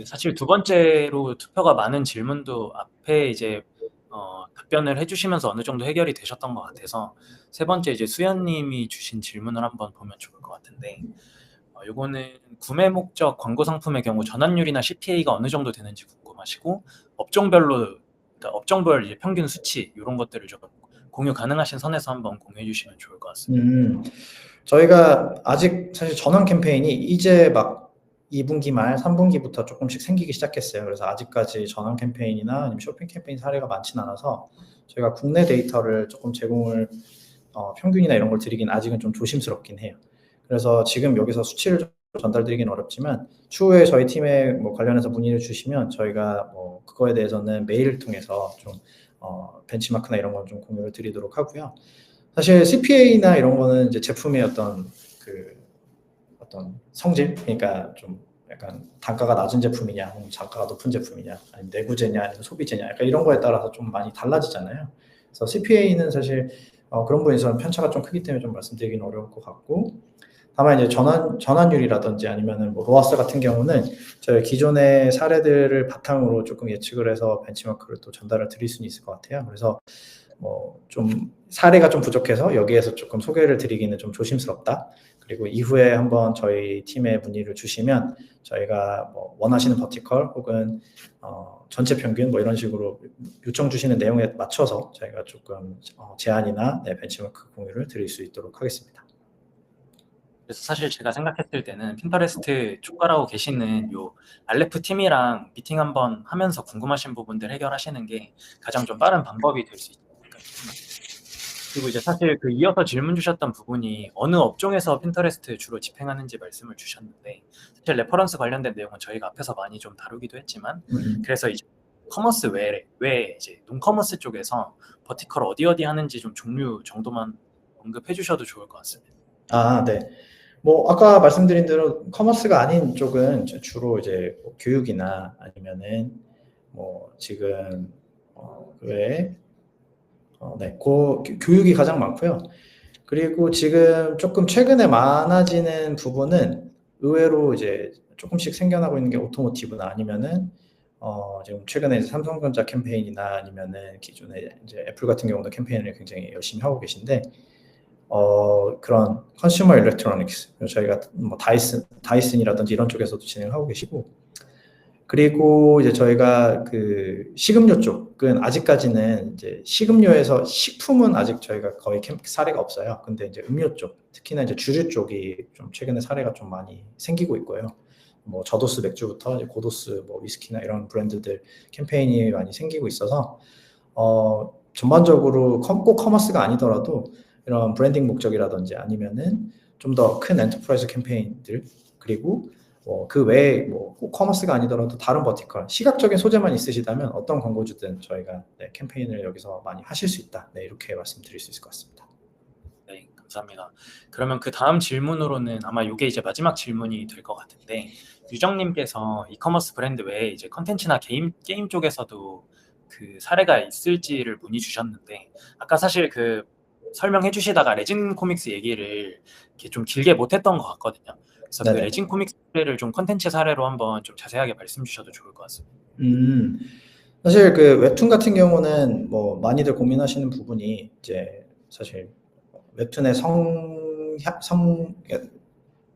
사실 두 번째로 투표가 많은 질문도 앞에 이제 답변을 해주시면서 어느 정도 해결이 되셨던 것 같아서, 세 번째 이제 수연님이 주신 질문을 한번 보면 좋을 것 같은데, 요거는 구매 목적 광고 상품의 경우 전환율이나 CPA가 어느 정도 되는지 궁금하시고, 업종별로, 그러니까 업종별 이제 평균 수치 이런 것들을 좀 공유 가능하신 선에서 한번 공유해 주시면 좋을 것 같습니다. 저희가 아직 사실 전환 캠페인이 이제 막 2분기 말, 3분기부터 조금씩 생기기 시작했어요. 그래서 아직까지 전환 캠페인이나 아니면 쇼핑 캠페인 사례가 많진 않아서 저희가 국내 데이터를 조금 제공을, 평균이나 이런 걸 드리긴 아직은 좀 조심스럽긴 해요. 그래서 지금 여기서 수치를 좀 전달드리긴 어렵지만, 추후에 저희 팀에 관련해서 문의를 주시면 저희가 그거에 대해서는 메일을 통해서 좀 벤치마크나 이런 건 좀 공유를 드리도록 하고요. 사실 CPA나 이런 거는 이제 제품의 어떤 성질, 그러니까 좀 약간 단가가 낮은 제품이냐, 아니면 단가가 높은 제품이냐, 아니면 내구재냐, 아니면 소비재냐, 약간 이런 거에 따라서 좀 많이 달라지잖아요. 그래서 CPA는 사실 그런 부분에서는 편차가 좀 크기 때문에 좀 말씀드리기는 어려울 것 같고, 다만 이제 전환율이라든지 아니면은 로아스 같은 경우는 저희 기존의 사례들을 바탕으로 조금 예측을 해서 벤치마크를 또 전달을 드릴 수는 있을 것 같아요. 그래서 좀 사례가 좀 부족해서 여기에서 조금 소개를 드리기는 좀 조심스럽다. 그리고 이후에 한번 저희 팀에 문의를 주시면 저희가 원하시는 버티컬 혹은 전체 평균 이런 식으로 요청 주시는 내용에 맞춰서 저희가 조금 제안이나 벤치마크 공유를 드릴 수 있도록 하겠습니다. 그래서 사실 제가 생각했을 때는 핀터레스트 총괄하고 계시는 요 알레프 팀이랑 미팅 한번 하면서 궁금하신 부분들 해결하시는 게 가장 좀 빠른 방법이 될 수 있을 것 같습니다. 그리고 이제 사실 이어서 질문 주셨던 부분이 어느 업종에서 핀터레스트 주로 집행하는지 말씀을 주셨는데, 사실 레퍼런스 관련된 내용은 저희가 앞에서 많이 좀 다루기도 했지만, 그래서 이제 커머스 외에 이제 논커머스 쪽에서 버티컬 어디 하는지 좀 종류 정도만 언급해 주셔도 좋을 것 같습니다. 네. 아까 말씀드린 대로 커머스가 아닌 쪽은 주로 이제 교육이나 아니면은 지금 교육이 가장 많고요. 그리고 지금 조금 최근에 많아지는 부분은 의외로 이제 조금씩 생겨나고 있는 게 오토모티브나 아니면은 지금 최근에 삼성전자 캠페인이나 아니면은 기존에 이제 애플 같은 경우도 캠페인을 굉장히 열심히 하고 계신데, 그런 컨슈머 일렉트로닉스, 저희가 다이슨이라든지 이런 쪽에서도 진행하고 계시고, 그리고 이제 저희가 그 식음료 쪽은 아직까지는 이제 식음료에서 식품은 아직 저희가 거의 사례가 없어요. 근데 이제 음료 쪽, 특히나 이제 주류 쪽이 좀 최근에 사례가 좀 많이 생기고 있고요. 저도스 맥주부터 이제 고도스 위스키나 이런 브랜드들 캠페인이 많이 생기고 있어서 전반적으로 꼭 커머스가 아니더라도 이런 브랜딩 목적이라든지 아니면은 좀 더 큰 엔터프라이즈 캠페인들, 그리고 그 외에 꼭 커머스가 아니더라도 다른 버티컬, 시각적인 소재만 있으시다면 어떤 광고주든 저희가 캠페인을 여기서 많이 하실 수 있다. 이렇게 말씀드릴 수 있을 것 같습니다. 네, 감사합니다. 그러면 그 다음 질문으로는 아마 이게 이제 마지막 질문이 될 것 같은데, 유정님께서 이커머스 브랜드 외에 이제 컨텐츠나 게임 쪽에서도 그 사례가 있을지를 문의 주셨는데, 아까 사실 그 설명해 주시다가 레진 코믹스 얘기를 이렇게 좀 길게 못했던 것 같거든요. 그래서 그 네네. 레진 코믹스 사례를 좀 컨텐츠 사례로 한번 좀 자세하게 말씀 주셔도 좋을 것 같습니다. 사실 그 웹툰 같은 경우는 많이들 고민하시는 부분이 이제 사실 웹툰의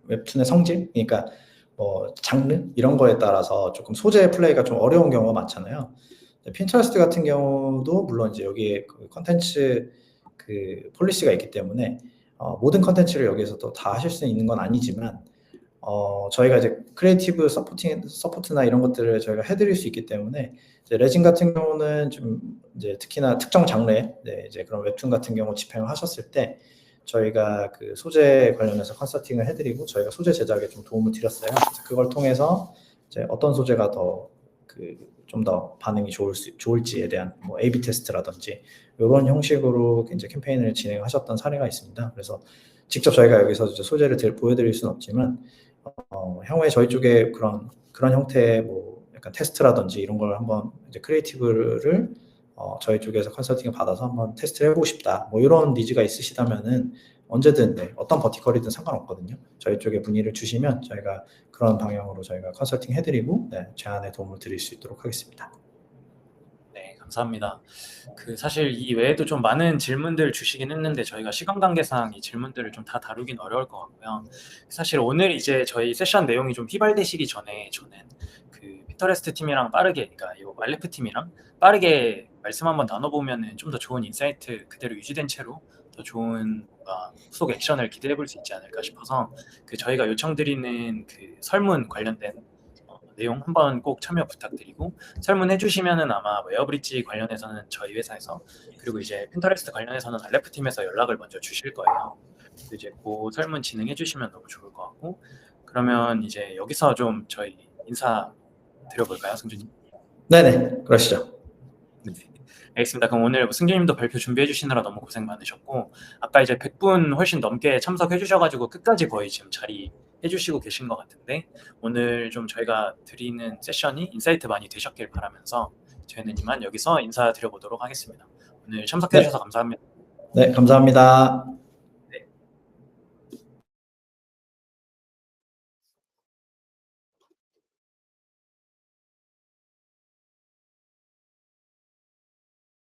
웹툰의 성질, 그러니까 장르 이런 거에 따라서 조금 소재 플레이가 좀 어려운 경우가 많잖아요. 핀터레스트 같은 경우도 물론 이제 여기에 그 컨텐츠 그 폴리시가 있기 때문에 모든 컨텐츠를 여기에서도 다 하실 수 있는 건 아니지만 저희가 이제 크리에이티브 서포트나 이런 것들을 저희가 해드릴 수 있기 때문에 이제 레진 같은 경우는 좀 이제 특히나 특정 장르에 이제 그런 웹툰 같은 경우 집행을 하셨을 때 저희가 그 소재 관련해서 컨설팅을 해드리고 저희가 소재 제작에 좀 도움을 드렸어요. 그래서 그걸 통해서 이제 어떤 소재가 더 좀 더 반응이 좋을지에 대한 A/B 테스트라든지 이런 형식으로 이제 캠페인을 진행하셨던 사례가 있습니다. 그래서 직접 저희가 여기서 이제 소재를 보여드릴 수는 없지만 향후에 저희 쪽에 그런 형태의 약간 테스트라든지 이런 걸 한번 이제 크리에이티브를 저희 쪽에서 컨설팅을 받아서 한번 테스트를 해보고 싶다. 이런 니즈가 있으시다면은 언제든 어떤 버티컬이든 상관없거든요. 저희 쪽에 문의를 주시면 저희가 그런 방향으로 저희가 컨설팅 해드리고 제안에 도움을 드릴 수 있도록 하겠습니다. 네, 감사합니다. 그 사실 이 외에도 좀 많은 질문들 주시긴 했는데 저희가 시간 관계상 이 질문들을 좀 다 다루긴 어려울 것 같고요. 사실 오늘 이제 저희 세션 내용이 좀 휘발되시기 전에 저는 그 핀터레스트 팀이랑 빠르게, 그러니까 이 말레프 팀이랑 빠르게 말씀 한번 나눠보면은 좀 더 좋은 인사이트 그대로 유지된 채로 더 좋은 뭔가 후속 액션을 기대해 볼 수 있지 않을까 싶어서 그 저희가 요청드리는 그 설문 관련된 내용 한번 꼭 참여 부탁드리고, 설문해 주시면은 아마 웨어브릿지 관련해서는 저희 회사에서, 그리고 이제 핀터레스트 관련해서는 알레프 팀에서 연락을 먼저 주실 거예요. 그래서 이제 그 설문 진행해 주시면 너무 좋을 것 같고, 그러면 이제 여기서 좀 저희 인사 드려볼까요, 승준님? 네네, 그러시죠. 네. 알겠습니다. 그럼 오늘 승준님도 발표 준비해 주시느라 너무 고생 많으셨고, 아까 이제 100분 훨씬 넘게 참석해 주셔가지고 끝까지 거의 지금 자리 해주시고 계신 것 같은데, 오늘 좀 저희가 드리는 세션이 인사이트 많이 되셨길 바라면서 저희는 이만 여기서 인사드려보도록 하겠습니다. 오늘 참석해 주셔서 감사합니다. 네, 감사합니다.